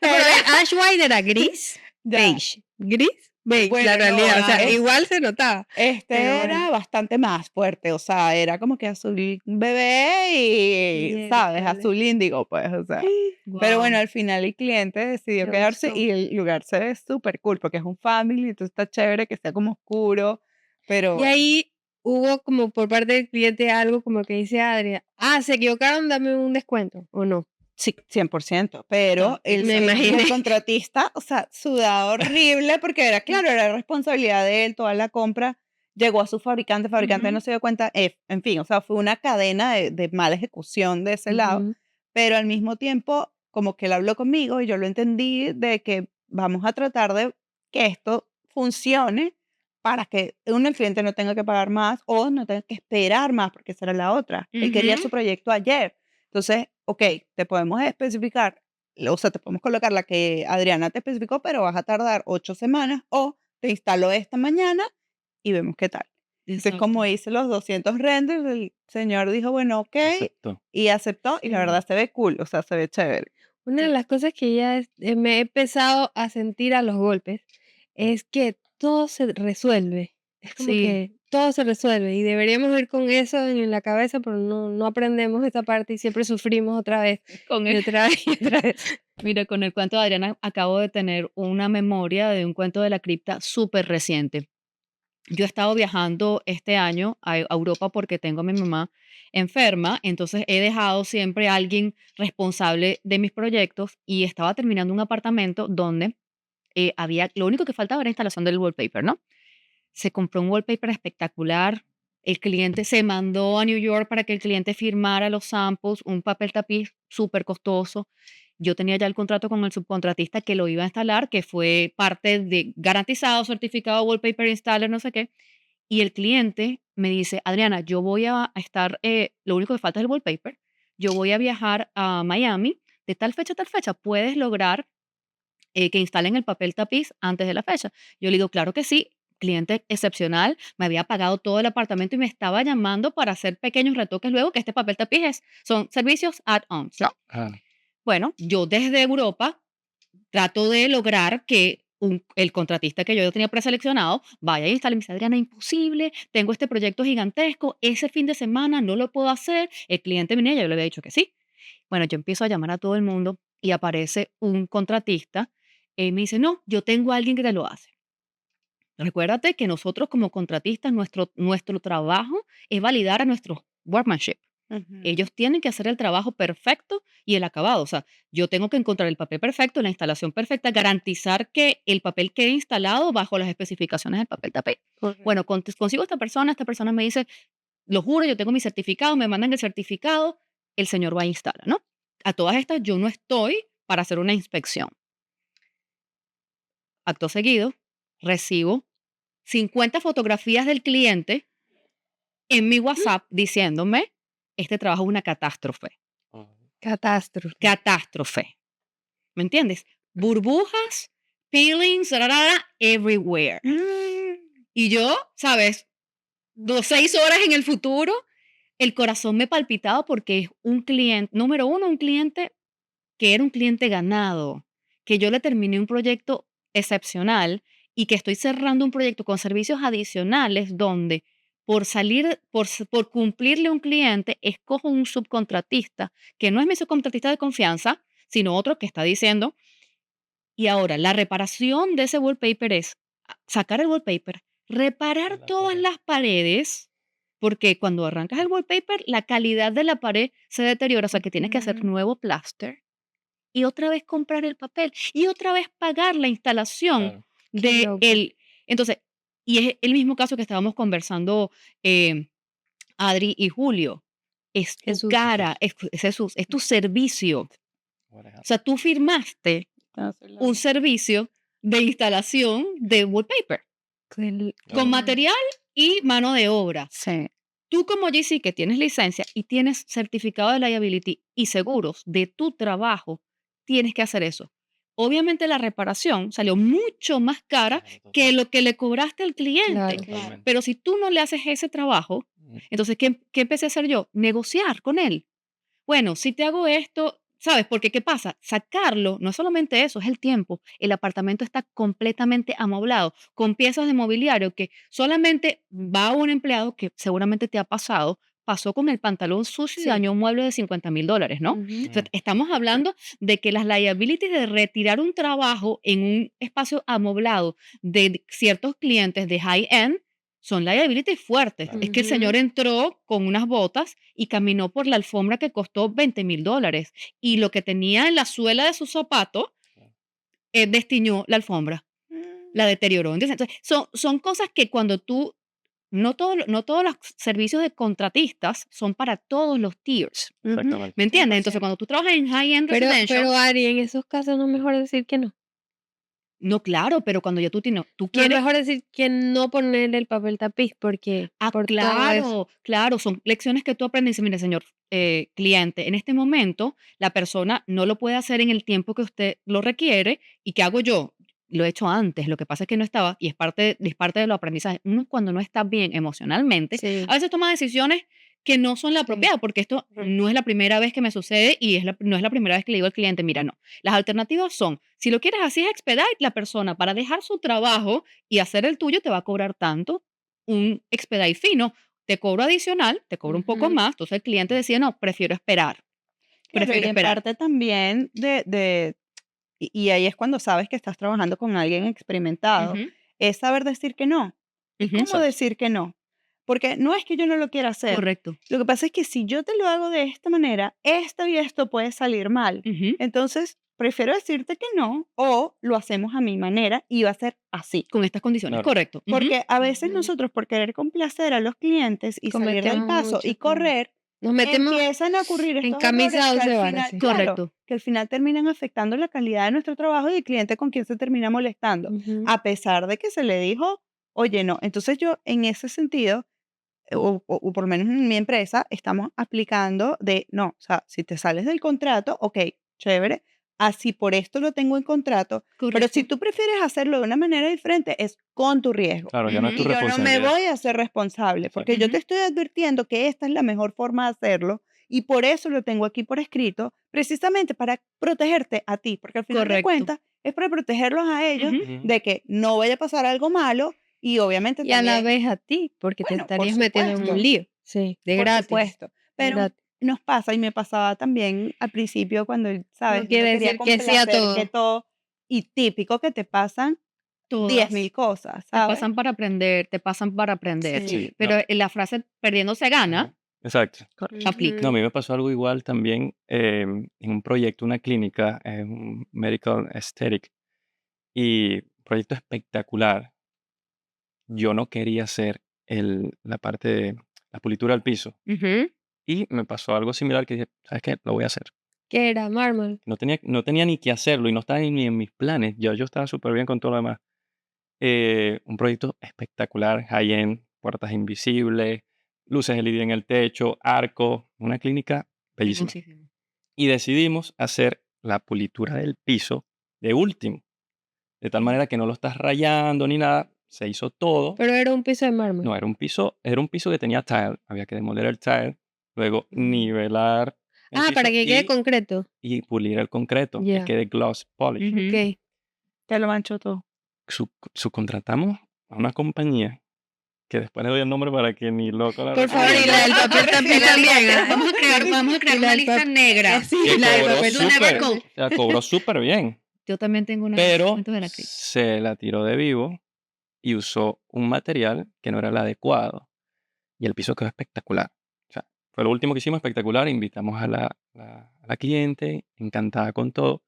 Pero era, el Ash White era gris, ya, beige. Gris, beige, bueno, la no, realidad. O sea, Claro. igual se notaba. este Pero era bueno. bastante más fuerte, o sea, era como que azul bebé y, ¿sabes? Miércoles. Azul índigo, pues, o sea. Pero bueno, Wow. al final el cliente decidió Le quedarse gustó. y el lugar se ve súper cool porque es un family, entonces está chévere que sea como oscuro, pero Y bueno, ahí hubo como por parte del cliente algo como que dice Adria, se equivocaron, dame un descuento, ¿o no? sí, 100%, pero Exacto. Me el imaginé. contratista, o sea, sudaba horrible porque era, claro, era responsabilidad de él, toda la compra llegó a su fabricante, el fabricante no Ujú. se dio cuenta, en fin, o sea, fue una cadena de mala ejecución de ese lado, Ujú. pero al mismo tiempo, como que él habló conmigo y yo lo entendí de que vamos a tratar de que esto funcione para que uno, el cliente no tenga que pagar más o no tenga que esperar más, porque esa era la otra. Él quería Ujú. su proyecto ayer. Entonces, ok, te podemos especificar, o sea, te podemos colocar la que Adriana te especificó, pero vas a tardar 8 semanas o te instalo esta mañana y vemos qué tal. Entonces, como Exacto. hice los 200 renders, el señor dijo, bueno, ok, Aceptó. y aceptó, y la Sí. verdad se ve cool, o sea, se ve chévere. Una de las cosas que ya me he empezado a sentir a los golpes es que todo se resuelve. Es como Sí. que todo se resuelve y deberíamos ir con eso en la cabeza, pero no aprendemos esa parte y siempre sufrimos otra vez Con y el, otra vez y otra vez. mira, con el cuento de Adriana acabo de tener una memoria de un cuento de la cripta súper reciente. Yo he estado viajando este año a Europa porque tengo a mi mamá enferma, entonces he dejado siempre a alguien responsable de mis proyectos y estaba terminando un apartamento donde lo único que faltaba era instalación del wallpaper, ¿no? Se compró un wallpaper espectacular. El cliente se mandó a New York para que el cliente firmara los samples, un papel tapiz súper costoso. Yo tenía ya el contrato con el subcontratista que lo iba a instalar, que fue parte de garantizado, certificado, wallpaper installer, no sé qué. Y el cliente me dice, Adriana, yo voy a estar, lo único que falta es el wallpaper. Yo voy a viajar a Miami de tal fecha a tal fecha. ¿Puedes lograr que instalen el papel tapiz antes de la fecha? Yo le digo, claro que sí, cliente excepcional, me había pagado todo el apartamento y me estaba llamando para hacer pequeños retoques luego, que este papel tapiz son servicios add-ons, ¿no? Ah, Bueno, yo desde Europa trato de lograr que el contratista que yo tenía preseleccionado vaya y instale. Me dice, Adriana, imposible, tengo este proyecto gigantesco, ese fin de semana no lo puedo hacer. El cliente venía, yo le había dicho que sí. Bueno, yo empiezo a llamar a todo el mundo y aparece un contratista y me dice, no, yo tengo a alguien que te lo hace. Recuérdate que nosotros como contratistas, nuestro trabajo es validar a nuestro workmanship. Ellos tienen que hacer el trabajo perfecto y el acabado. O sea, yo tengo que encontrar el papel perfecto, la instalación perfecta, garantizar que el papel quede instalado bajo las especificaciones del papel tapé. Correcto. Bueno, consigo esta persona me dice, lo juro, yo tengo mi certificado, me mandan el certificado, el señor va a instalar, ¿no? A todas estas yo no estoy para hacer una inspección. Acto seguido, recibo 50 fotografías del cliente en mi WhatsApp diciéndome, este trabajo es una catástrofe. Catástrofe. Catástrofe. ¿Me entiendes? Burbujas, peelings, everywhere. Y yo, ¿sabes? 6 horas en el futuro, el corazón me palpitaba porque es un cliente, número uno, un cliente que era un cliente ganado, que yo le terminé un proyecto excepcional y que estoy cerrando un proyecto con servicios adicionales donde por cumplirle a un cliente, escojo un subcontratista que no es mi subcontratista de confianza, sino otro que está diciendo, y ahora la reparación de ese wallpaper es sacar el wallpaper, reparar todas las paredes, porque cuando arrancas el wallpaper, la calidad de la pared se deteriora, o sea que tienes que hacer nuevo plaster y otra vez comprar el papel y otra vez pagar la instalación Claro. Qué de loco. el. Entonces, y es el mismo caso que estábamos conversando Adri y Julio. Es tu Jesús. cara, Jesús, es tu servicio. What O sea, tú firmaste un servicio de instalación de wallpaper con Claro. material y mano de obra. Sí. Tú como GC que tienes licencia y tienes certificado de liability y seguros de tu trabajo, tienes que hacer eso. Obviamente la reparación salió mucho más cara Claro, que total- lo que le cobraste al cliente. Claro. totalmente. Pero si tú no le haces ese trabajo, Mm, entonces, ¿qué empecé a hacer yo? Negociar con él. Bueno, si te hago esto, ¿sabes? Porque ¿qué pasa? Sacarlo, no es solamente eso, es el tiempo. El apartamento está completamente amoblado, con piezas de mobiliario que solamente va un empleado que seguramente te ha pasado, pasó con el pantalón sucio y Sí. dañó un mueble de $50,000, ¿no? Ujú. O sea, estamos hablando de que las liabilities de retirar un trabajo en un espacio amoblado de ciertos clientes de high-end son liabilities fuertes. Claro. Es que el Ujú. señor entró con unas botas y caminó por la alfombra que costó $20,000 y lo que tenía en la suela de su zapato destiñó la alfombra, la deterioró. Entonces, son cosas que cuando tú, no todos los servicios de contratistas son para todos los tiers, Ujú. Exactamente. ¿me entiendes? 100%. Entonces, cuando tú trabajas en high-end Pero, residential, Ari, en esos casos no es mejor decir que no. no, claro, pero cuando ya tú No es quieres. mejor decir que no ponerle el papel tapiz porque por todo eso. Claro, claro, son lecciones que tú aprendes. Dice, mire, señor cliente, en este momento la persona no lo puede hacer en el tiempo que usted lo requiere. ¿Y qué hago yo? Lo he hecho antes, lo que pasa es que no estaba, y es parte de los aprendizajes. Uno cuando no está bien emocionalmente, Sí. a veces toma decisiones que no son la Sí. apropiada, porque esto Ujú. no es la primera vez que me sucede y no es la primera vez que le digo al cliente, mira, no. Las alternativas son, si lo quieres así es expedite, la persona para dejar su trabajo y hacer el tuyo te va a cobrar tanto, un expedite fino, te cobro adicional, te cobro un poco Ujú. más, entonces el cliente decía, no, prefiero esperar, Claro, y prefiero en esperar. parte también y ahí es cuando sabes que estás trabajando con alguien experimentado, Ujú, es saber decir que no. ¿Y ujú, cómo Exacto. decir que no? Porque no es que yo no lo quiera hacer. correcto. Lo que pasa es que si yo te lo hago de esta manera, esto y esto puede salir mal. Ujú, Entonces, prefiero decirte que no o lo hacemos a mi manera y va a ser así. con estas condiciones, Claro. correcto. Ujú, Porque a veces Ujú. nosotros por querer complacer a los clientes y salir del Cometemos paso mucho y correr, Nos metemos empiezan a ocurrir en estos camisa errores de que once al varas, final, sí. claro, correcto. que al final terminan afectando la calidad de nuestro trabajo y el cliente con quien se termina molestando, Ujú. a pesar de que se le dijo, oye, no. Entonces yo en ese sentido, o por lo menos en mi empresa, estamos aplicando de, no, o sea, si te sales del contrato, ok, chévere, así por esto lo tengo en contrato, pero si Correcto. tú prefieres hacerlo de una manera diferente, es con tu riesgo. Claro, ya no es tu Y yo no me responsabilidad. voy a hacer responsable, porque yo te estoy advirtiendo que esta es la mejor forma de hacerlo y por eso lo tengo aquí por escrito, precisamente para protegerte a ti, porque al final de Correcto. cuentas es para protegerlos a ellos Ujú, Ujú. de que no vaya a pasar algo malo y obviamente Y a la también, vez a ti, porque te bueno, por estarías metiendo en un supuesto, lío. Sí, de por gratis. supuesto, De pero gratis. nos pasa y me pasaba también al principio cuando, No ¿sabes? Uno quiere quería decir que sí a complacer que todo. todo y típico que te pasan 10,000 todas cosas, te ¿sabes? pasan para aprender, te pasan para aprender. Sí. Sí, Pero no. la frase perdiendo se gana, Ajá. Exacto. Aplica. No, a mí me pasó algo igual también en un proyecto, una clínica, un medical aesthetic, y proyecto espectacular. Yo no quería hacer la parte de la pulitura del piso. Ujú. Y me pasó algo similar que dije, ¿sabes qué? Lo voy a hacer. ¿Qué era? Mármol. No tenía ni que hacerlo y no estaba ni en mis planes. Yo estaba súper bien con todo lo demás. Un proyecto espectacular, high-end, puertas invisibles, luces LED en el techo, arco, una clínica bellísima. Hermosísimo. Y decidimos hacer la pulitura del piso de último, de tal manera que no lo estás rayando ni nada, se hizo todo. Pero era un piso de mármol. No, era un piso que tenía tile, había que demoler el tile, luego Mm. nivelar el Ah, para piso que quede concreto. y pulir el concreto, que Ya. quede gloss polish. Ujú. Ok. Te lo manchó todo. Subcontratamos a una compañía que después le doy el nombre para que ni loco la Por favor, y recuerde. la del papel también. Vamos a crear Y la una del lista papel. negra. Sí, Que la del cobró papel Do never súper, go. o sea, cobró súper bien, Yo también tengo una pero cuento de la cripta. se la tiró de vivo y usó un material que no era el adecuado y el piso quedó espectacular. O sea, fue lo último que hicimos espectacular. Invitamos a la cliente, encantada con todo.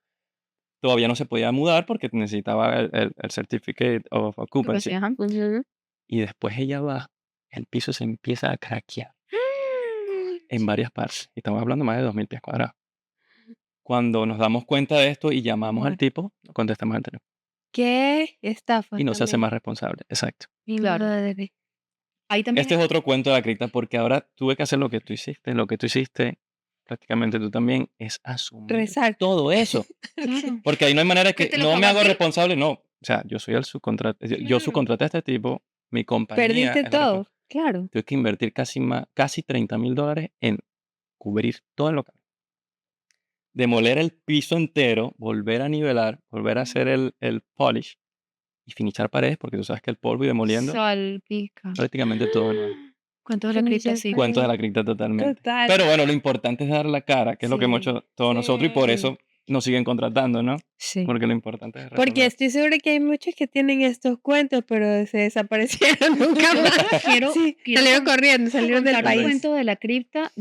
Todavía no se podía mudar porque necesitaba el Certificate of Occupancy. Occupancy, ajá. Ujú. Y después ella va, el piso se empieza a craquear en varias partes. Y estamos hablando más de 2000 pies cuadrados. Cuando nos damos cuenta de esto y llamamos al Madre. tipo, no contestamos el teléfono. ¿Qué estafa Y no se hace también? más responsable. Exacto. Mi Claro. madre. Ahí también Este es otro cuento de la cripta porque ahora tuve que hacer lo que tú hiciste. Lo que tú hiciste, prácticamente tú también, es asumir Rezar. todo eso. Claro. Porque ahí no hay manera Que que te lo no me pago a hago ti. responsable. No. O sea, yo soy el subcontratista. Yo Claro. subcontraté a este tipo. Mi compañía Perdiste es la todo. responsable. Claro. Tuve que invertir casi $30,000 en cubrir todo el local. Demoler el piso entero, volver a nivelar, volver a hacer el polish y finichar paredes, porque tú sabes que el polvo y demoliendo Salpica. prácticamente todo de nuevo. Cuentos de la cripta, Finalizar sí. paredes. Cuento de la cripta totalmente. Total. Pero bueno, lo importante es dar la cara, que es lo que hemos Sí, hecho todos nosotros, y por sí. eso nos siguen contratando, ¿no? Sí. Porque lo importante es Porque resolver. estoy segura que hay muchos que tienen estos cuentos, pero se desaparecieron nunca más. Quiero, Sí, quiero salieron con- corriendo, salieron del contar un país. cuento de la cripta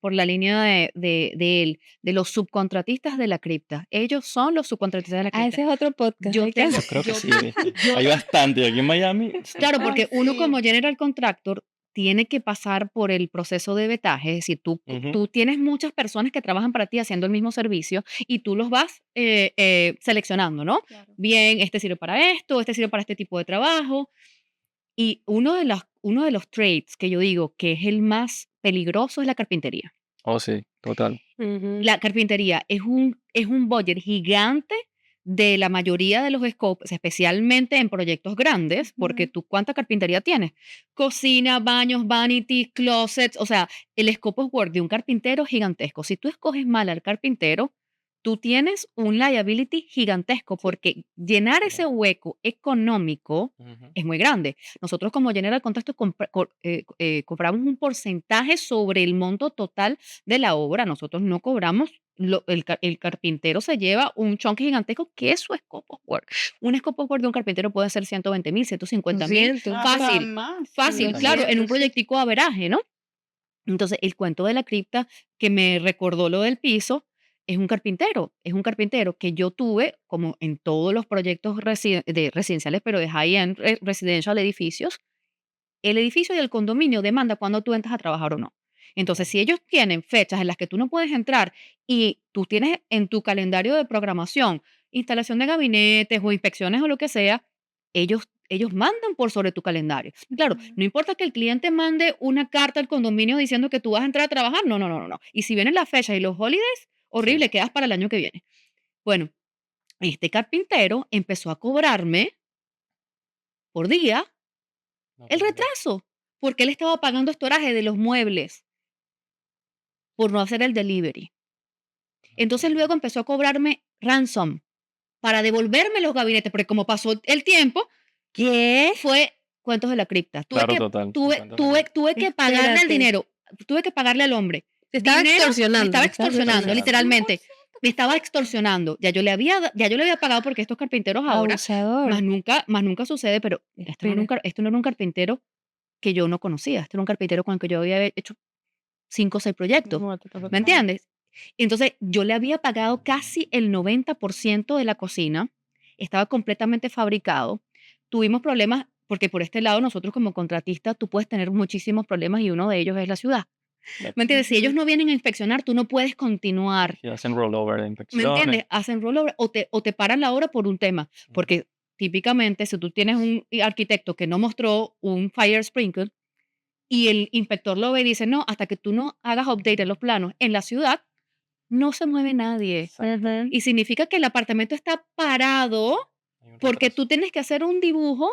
por la línea de los subcontratistas de la cripta. Ellos son los subcontratistas de la Ah, cripta. ese es otro podcast. Yo hay que tengo- Yo hacer. creo que yo- sí, ¿viste? Hay bastante. Y aquí en Miami, Claro, Ay, porque uno sí. como general contractor tiene que pasar por el proceso de vetaje, es decir, Ujú. tú tienes muchas personas que trabajan para ti haciendo el mismo servicio y tú los vas seleccionando, ¿no? Bien, este sirve para esto, este sirve para este tipo de trabajo. Y uno de los trades que yo digo que es el más peligroso es la carpintería. Oh, sí, total. Ujú. La carpintería es un budget gigante de la mayoría de los scopes, especialmente en proyectos grandes, porque tú, ¿cuánta carpintería tienes? Cocina, baños, vanities, closets, o sea, el scope of work de un carpintero es gigantesco. Si tú escoges mal al carpintero, tú tienes un liability gigantesco, porque llenar ese hueco económico Ujú. es muy grande. Nosotros como General Contractor cobramos un porcentaje sobre el monto total de la obra. Nosotros no cobramos, el carpintero se lleva un chunk gigantesco que es su scope of work. Un scope of work de un carpintero puede ser 120,000, 150,000. 200. Fácil, fácil, Sí, claro, en un 200, sí. proyectico averaje, ¿no? Entonces, el cuento de la cripta que me recordó lo del piso es un carpintero que yo tuve, como en todos los proyectos residenciales, pero de high-end residential edificios, el edificio y el condominio demanda cuando tú entras a trabajar o no. Entonces, si ellos tienen fechas en las que tú no puedes entrar y tú tienes en tu calendario de programación instalación de gabinetes o inspecciones o lo que sea, ellos mandan por sobre tu calendario. Y claro, no importa que el cliente mande una carta al condominio diciendo que tú vas a entrar a trabajar, no, no, no, no, no. Y si vienen las fechas y los holidays, horrible, quedas para el año que viene. Bueno, este carpintero empezó a cobrarme por día No el te creo. retraso, porque él estaba pagando estoraje de los muebles por no hacer el delivery. Entonces luego empezó a cobrarme ransom para devolverme los gabinetes, porque como pasó el tiempo, ¿Qué? fue cuentos de la cripta. Claro, total. Tuve que pagarle el Espérate. dinero, tuve que pagarle al hombre. Te estaba Dinero, extorsionando. Me estaba te estaba extorsionando, extorsionando. literalmente. Me estaba extorsionando. Ya yo le había pagado porque estos carpinteros ahora, Abusador. más nunca sucede, pero esto no era un carpintero que yo no conocía. Este era un carpintero con el que yo había hecho 5 o 6 proyectos. No, te toca ¿Me todo. entiendes? Entonces, yo le había pagado casi el 90% de la cocina, estaba completamente fabricado. Tuvimos problemas porque por este lado nosotros como contratistas tú puedes tener muchísimos problemas y uno de ellos es la ciudad. Claro. ¿Me entiendes? Si ellos Ujú. no vienen a inspeccionar, tú no puedes continuar. Y hacen rollover de ¿Me infecciones. entiendes? Hacen rollover o te paran la obra por un tema. Porque típicamente si tú tienes un arquitecto que no mostró un fire sprinkler y el inspector lo ve y dice, no, hasta que tú no hagas update en los planos en la ciudad, no se mueve nadie. Exacto. Ujú. Y significa que el apartamento está parado Hay un porque retraso. tú tienes que hacer un dibujo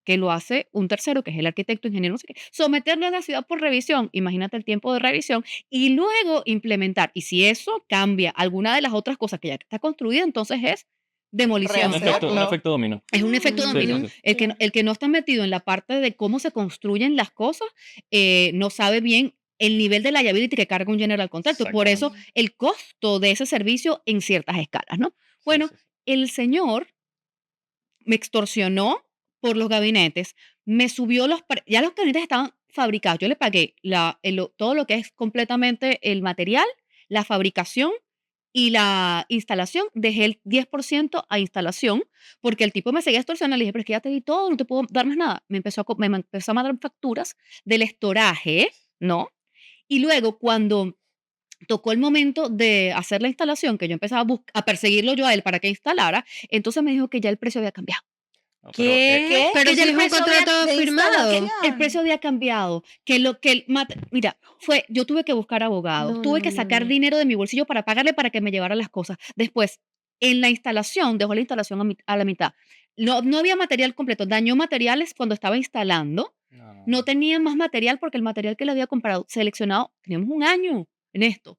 que lo hace un tercero, que es el arquitecto, ingeniero, no sé qué, someterlo a la ciudad por revisión, imagínate el tiempo de revisión, y luego implementar. Y si eso cambia alguna de las otras cosas que ya está construida, entonces es demolición. Un Rehacerlo. efecto dominó. Es un efecto Ujú. Sí, dominó. sí, sí. El que no está metido en la parte de cómo se construyen las cosas, no sabe bien el nivel de liability que carga un general contractor. Por eso, Exactamente. el costo de ese servicio en ciertas escalas, ¿no? Sí, Bueno, sí, sí. el señor me extorsionó por los gabinetes, me subió ya los gabinetes estaban fabricados. Yo le pagué todo lo que es completamente el material, la fabricación y la instalación. Dejé el 10% a instalación porque el tipo me seguía extorsionando. Le dije, pero es que ya te di todo, no te puedo dar más nada. Me empezó a mandar facturas del estoraje, ¿no? Y luego cuando tocó el momento de hacer la instalación, que yo empezaba a perseguirlo yo a él para que instalara, entonces me dijo que ya el precio había cambiado. No, ¿Qué? ¿Qué? Pero Que ya si el es un precio había contrato De firmado. el instalación. precio había cambiado, mira, yo tuve que buscar abogados, No, tuve no, que no, sacar no. dinero de mi bolsillo para pagarle para que me llevara las cosas. Después, en la instalación, dejó la instalación a la mitad. No había material completo, dañó materiales cuando estaba instalando, no, no, no no. tenía más material porque el material que le había comprado, seleccionado, teníamos un año en esto,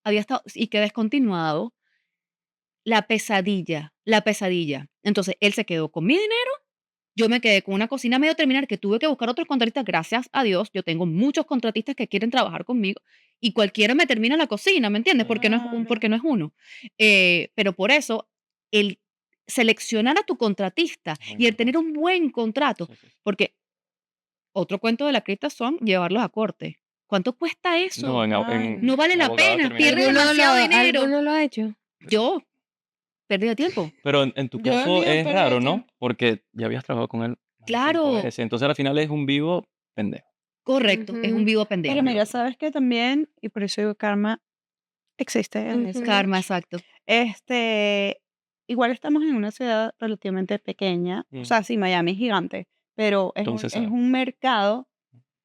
había estado y que descontinuado, la pesadilla, la pesadilla. Entonces, él se quedó con mi dinero, yo me quedé con una cocina medio terminar que tuve que buscar otros contratistas, gracias a Dios, yo tengo muchos contratistas que quieren trabajar conmigo y cualquiera me termina la cocina, ¿me entiendes? Claro. Porque no es uno. Pero por eso, el seleccionar a tu contratista Es muy y el tener importante. un buen contrato, Sí, sí, sí. porque otro cuento de la cripta son llevarlos a corte. ¿Cuánto cuesta No, eso? Ay, No vale en la abogado pena, termina pierdes mucho. demasiado dinero. ¿Alguno lo ha hecho? Yo, pérdida de tiempo. Pero en tu yo caso ni es pérdida de raro, ¿no? tiempo. Porque ya habías trabajado con él más de 5 Claro, veces. Entonces al final es un vivo pendejo. correcto, es un Ujú, vivo Pero Un pendejo. vivo mira, pendejo. sabes que también, y por eso digo karma existe en ese ujú. Karma, exacto. Este, igual estamos en una ciudad relativamente pequeña. O Mm. sea, sí, Miami es gigante, pero Entonces, es ¿sabes? un mercado,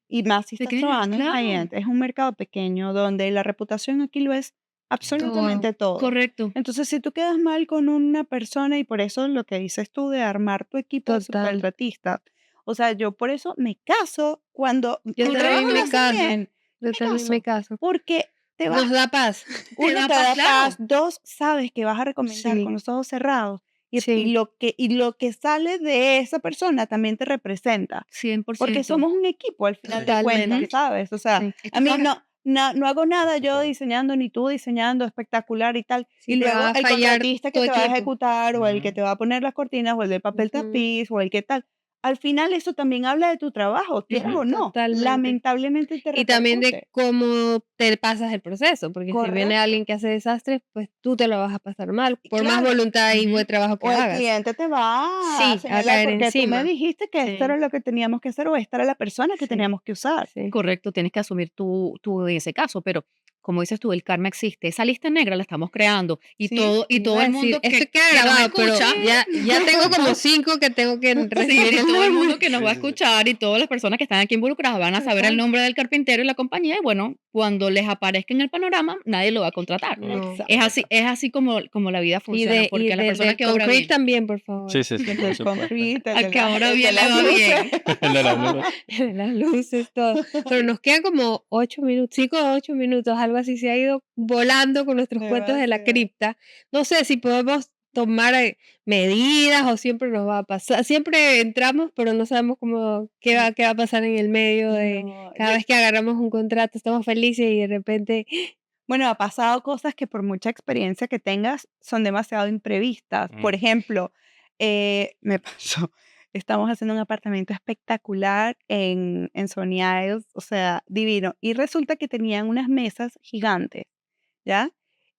y más si estás Pequeño, trabajando en claro. high-end, es un mercado pequeño donde la reputación aquí lo es absolutamente todo. Correcto. Entonces, si tú quedas mal con una persona, y por eso lo que dices tú de armar tu equipo de Total. subcontratistas, o sea, yo por eso me caso cuando Yo el también trabajo lo me hacen caso. bien, Yo me también me caso, caso. porque te vas Nos da paz. uno, da te paz, da claro. paz. Dos, sabes que vas a recomendar con Sí, los ojos cerrados. Y sí. lo que sale de esa persona también te representa. Porque 100%. somos un equipo al final de cuentas, Totalmente. ¿sabes? O sea, Sí. Esto a mí carga. no hago nada Estoy yo claro. diseñando, ni tú diseñando espectacular y tal. Si Y te luego va a el fallar contratista tu que te va a equipo. ejecutar, o el que Ujú. te va a poner las cortinas, o el de papel Ujú. tapiz, o el que tal. Al final eso también habla de tu trabajo, quieras Ujú. o no. Totalmente. Lamentablemente te Y también de repercute. cómo te pasas el proceso, porque si viene Correcto. alguien que hace desastres, pues tú te lo vas a pasar mal, por más Claro. voluntad y Ujú. buen trabajo que O el hagas. cliente te va Sí, a a señalar caer porque tú me encima. dijiste que esto Sí, era lo que teníamos que hacer, o esta era la persona que sí, teníamos que usar. sí. Correcto, tienes que asumir tú en ese caso, pero como dices tú, el karma existe. Esa lista negra la estamos creando y Sí, todo Iba todo a el decir, mundo esto que queda nos grabado, pero escucha, ya tengo como 5 que tengo que sí, recibir y el todo el mundo nombre. que nos va a Sí, sí, sí. escuchar y todas las personas que están aquí involucradas van a saber el Total. nombre del carpintero y la compañía y bueno, cuando les aparezca en el panorama, nadie lo va a contratar. Correcto. No. Exacto. Correcto. Es así como la vida Y funciona, de porque a las personas del que obra concrete bien, también, por favor. Sí, sí, sí, El por del supuesto. concrete, al que obra el de bien le las va luces. bien. El de las luces. Las luces, todo. Pero nos quedan como 8 minutos, 5 o 8 minutos, algo así. Se ha ido volando con nuestros cuentos de la Demasiado. cripta. No sé si podemos tomar medidas o siempre nos va a pasar. Siempre entramos, pero no sabemos qué va a pasar en el medio de No, cada vez que agarramos un contrato, estamos felices y de repente, bueno, ha pasado cosas que por mucha experiencia que tengas son demasiado imprevistas. Por Mm. ejemplo, me pasó Estamos haciendo un apartamento espectacular en Sony Isles, o sea, divino. Y resulta que tenían unas mesas gigantes, ¿ya?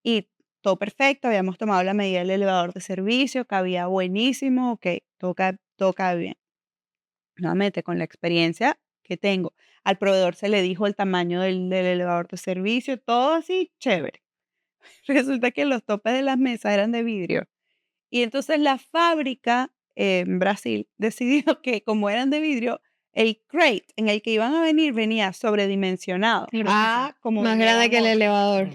Y todo perfecto, habíamos tomado la medida del elevador de servicio, cabía buenísimo, ok, todo cabe bien. Nuevamente, con la experiencia que tengo, al proveedor se le dijo el tamaño del elevador de servicio, todo así, chévere. Resulta que los topes de las mesas eran de vidrio. Y entonces la fábrica en Brasil decidió que como eran de vidrio, el crate en el que iban a venir venía sobredimensionado. Qué gracioso. Como Más grande que el veníamos, elevador.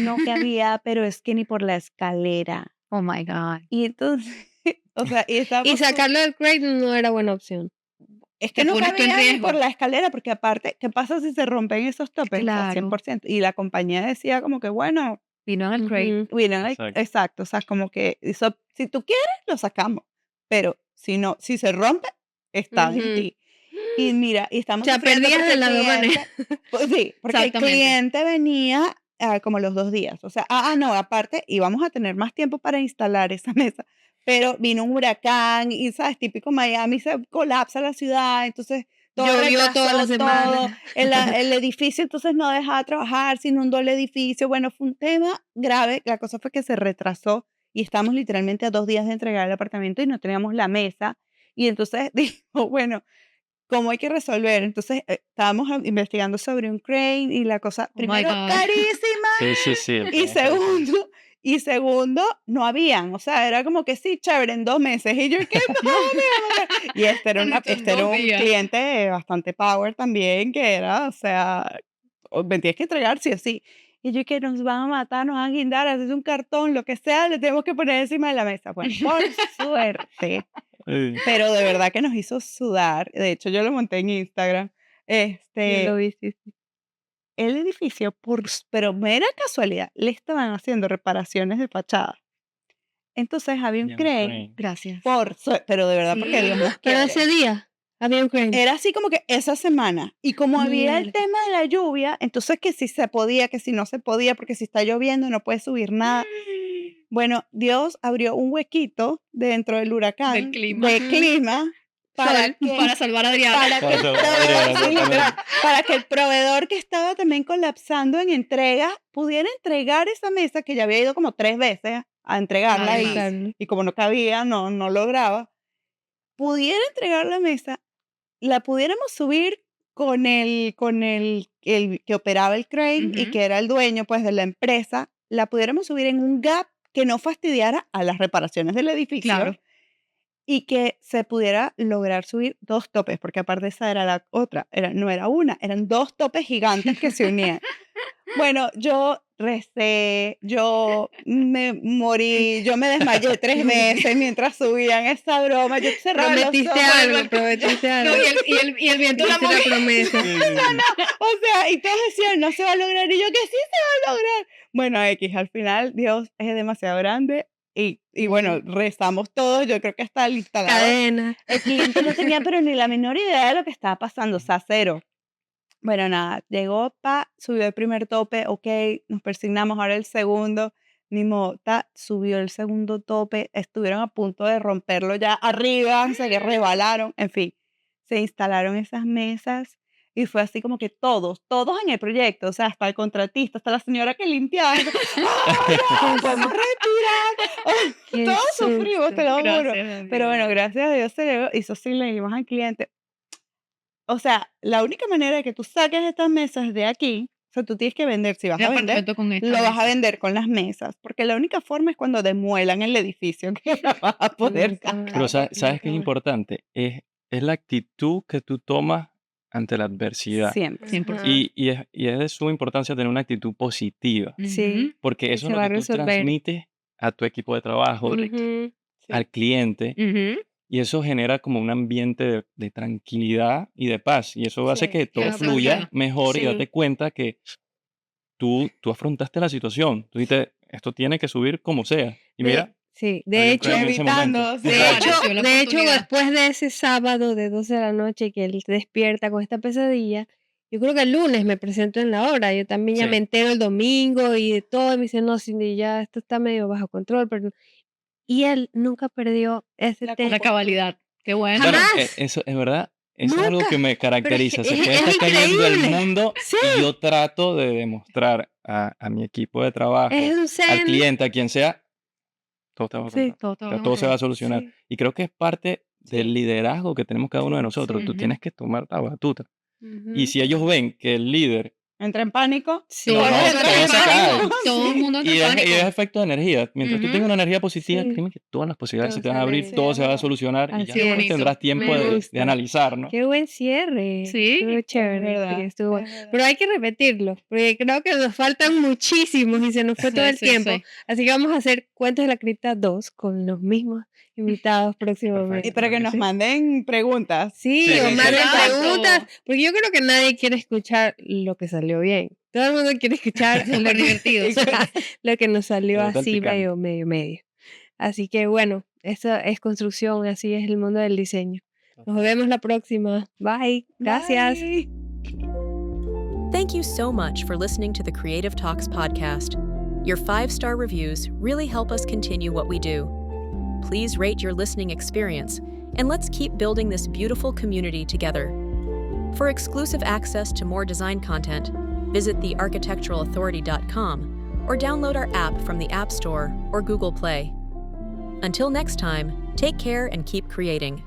no cabía, pero es que ni por la escalera. Oh my God. Y entonces, o sea, y Y estábamos sacarlo del crate no era buena opción. es que Te no pones tú en cabía ni riesgo. por la escalera, porque aparte, ¿qué pasa si se rompen esos topes? O sea, Claro. 100%. Y la compañía decía como que, bueno, Vino en el crate. Ujú. miren, Exacto. exacto, o sea, como que si tú quieres, lo sacamos, pero si no, si se rompe, está en Ujú. ti. Y mira, y O estamos sea, sufriendo perdías porque de el las dos maneras. cliente, pues sí, porque el Exactamente. cliente venía como los 2 días. O sea, no, aparte íbamos a tener más tiempo para instalar esa mesa, pero vino un huracán y, ¿sabes? Típico Miami, se colapsa la ciudad, entonces todo Llovió toda la retrasó todo, semana. el edificio entonces no dejaba trabajar, se inundó el edificio. Bueno, fue un tema grave. La cosa fue que se retrasó y estamos literalmente a 2 días de entregar el apartamento y no teníamos la mesa. Y entonces dijo, bueno, ¿cómo hay que resolver? Entonces estábamos investigando sobre un crane y la cosa, Oh my primero, God. carísima. Sí, el Y plan está carísimo. segundo, no habían. O sea, era como que sí, chévere, en 2 meses. Y yo, ¿qué más? Y este era En estos 2 un días. cliente bastante power también, que era, o sea, me tienes que entregar sí o sí. Y yo, que nos van a matar, nos van a guindar, hacer un cartón, lo que sea, le tenemos que poner encima de la mesa. Bueno, por suerte, Ay, pero de verdad que nos hizo sudar. De hecho, yo lo monté en Instagram. Yo lo vi, sí. El edificio, pero mera casualidad, le estaban haciendo reparaciones de fachada. Entonces había un ya un crane, crane. Gracias. pero de verdad porque Dios nos Pero quiere. ese día había un crane. Era así como que esa semana. Y como había el Mierda. tema de la lluvia, entonces que si se podía, que si no se podía, porque si está lloviendo no puede subir nada. Bueno, Dios abrió un huequito dentro del huracán, Del clima. de clima, para Sol, que para salvar a Adriana. para que Para el salvar a proveedor, Adriana, sí, literal, exactamente. para que el proveedor que estaba también colapsando en entrega pudiera entregar esa mesa que ya había ido como 3 veces a entregarla Además. Claro. y como no cabía, no lograba, pudiera entregar la mesa, la pudiéramos subir con el que operaba el crane y Ujú. que era el dueño, pues, de la empresa, la pudiéramos subir en un gap que no fastidiara a las reparaciones del edificio Claro. y que se pudiera lograr subir 2 topes, porque aparte esa era la otra, no era una, eran 2 topes gigantes que se unían. Bueno, yo recé, yo me morí, yo me desmayé 3 veces mientras subían esa broma, yo cerraba los Prometiste ojos. algo, prometiste No, algo. y el viento la Hiciste la promesa. Sí. O sea, y todos decían, no se va a lograr, y yo, que sí se va a lograr. Bueno, al final Dios es demasiado grande y bueno, rezamos todos, yo creo que hasta el instalador. Cadena. El cliente no tenía pero ni la menor idea de lo que estaba pasando, o sea, cero. Bueno, nada, llegó, subió el primer tope, ok, nos persignamos, ahora el segundo, ni modo, subió el segundo tope, estuvieron a punto de romperlo ya arriba, se que resbalaron, en fin, se instalaron esas mesas y fue así como que todos en el proyecto, o sea, hasta el contratista, hasta la señora que limpiaba, ¡ay, ya, podemos retirar! Qué Todos sufrimos, te susto. lo juro. Gracias a Pero bueno, Dios. gracias a Dios se llegó, y eso sí le dimos al cliente. O sea, la única manera de que tú saques estas mesas de aquí, o sea, tú tienes que vender, si vas El a vender, apartamento con esta lo vas a mesa. vender con las mesas, porque la única forma es cuando demuelan el edificio que la vas a poder Nunca más, Pero sacar. ¿sabes qué es nunca más. importante? Es la actitud que tú tomas ante la adversidad. Siempre. 100%. Ajá. Y es de suma importancia tener una actitud positiva, Sí, Ujú. porque que eso se es lo va a que tú resolver. transmites a tu equipo de trabajo, Correcto. Ujú. Sí. al cliente, Ujú. y eso genera como un ambiente de tranquilidad y de paz, y eso hace Sí. que todo Qué fluya aplaudido. mejor y date Sí. cuenta que tú afrontaste la situación. Tú dijiste, esto tiene que subir como sea. Y De, mira, sí, había de un hecho, crane en ese momento. Evitando, sí. de Exacto. hecho, Apareció la de hecho, oportunidad. después de ese sábado de 12 de la noche que él despierta con esta pesadilla, yo creo que el lunes me presento en la hora. Yo también ya Sí. me entero el domingo y de todo. Y me dice, no, Cindy, ya esto está medio bajo control. Pero... Y él nunca perdió ese La tema. La cabalidad. Qué bueno. Bueno, Jamás. eso es verdad. Eso es algo Nunca. que me caracteriza. es- Se puede es estar cayendo el increíble. mundo Sí. y yo trato de demostrar a mi equipo de trabajo, Es un al zen. cliente, a quien sea, todo está bajo Sí. control. Todo O sea, bajo todo se va a control. solucionar. Sí. Y creo que es parte del Sí. liderazgo que tenemos cada uno de Sí. nosotros. Sí. Tú Ujú. tienes que tomar la batuta. Y Ujú. si ellos ven que el líder, Entra en pánico. Sí. no, Todo no, entra en todo se cae. pánico. Todo el mundo entra Y en es pánico. efecto de energía. Mientras tú Ujú. tengas una energía positiva, Sí. créeme que todas las posibilidades se Todo te van a sale abrir, bien. Sí, todo es se va a verdad. solucionar y ya Así Qué es. después bonito. tendrás tiempo Me de gusta. analizar, ¿no? Qué buen cierre. Sí. Estuvo Es chévere. Sí, verdad. estuvo bueno. Es verdad. Pero hay que repetirlo, porque creo que nos faltan muchísimos y se nos fue todo Sí, el sí, tiempo. sí. Así que vamos a hacer Cuentos de la Cripta 2 con los mismos invitados Y próximamente. para que Claro que nos sí. manden preguntas. Sí, Sí, o sí, sí. manden Exacto. preguntas, porque yo creo que nadie quiere escuchar lo que salió bien. Todo el mundo quiere escuchar Súper divertido. lo que nos salió Le gusta el así picante. medio. Así que bueno, eso es construcción, así es el mundo del diseño. Nos vemos la próxima. Bye. Gracias. Bye. Thank you so much for listening to the Creative Talks podcast. Your 5-star reviews really help us continue what we do. Please rate your listening experience, and let's keep building this beautiful community together. For exclusive access to more design content, visit thearchitecturalauthority.com or download our app from the App Store or Google Play. Until next time, take care and keep creating.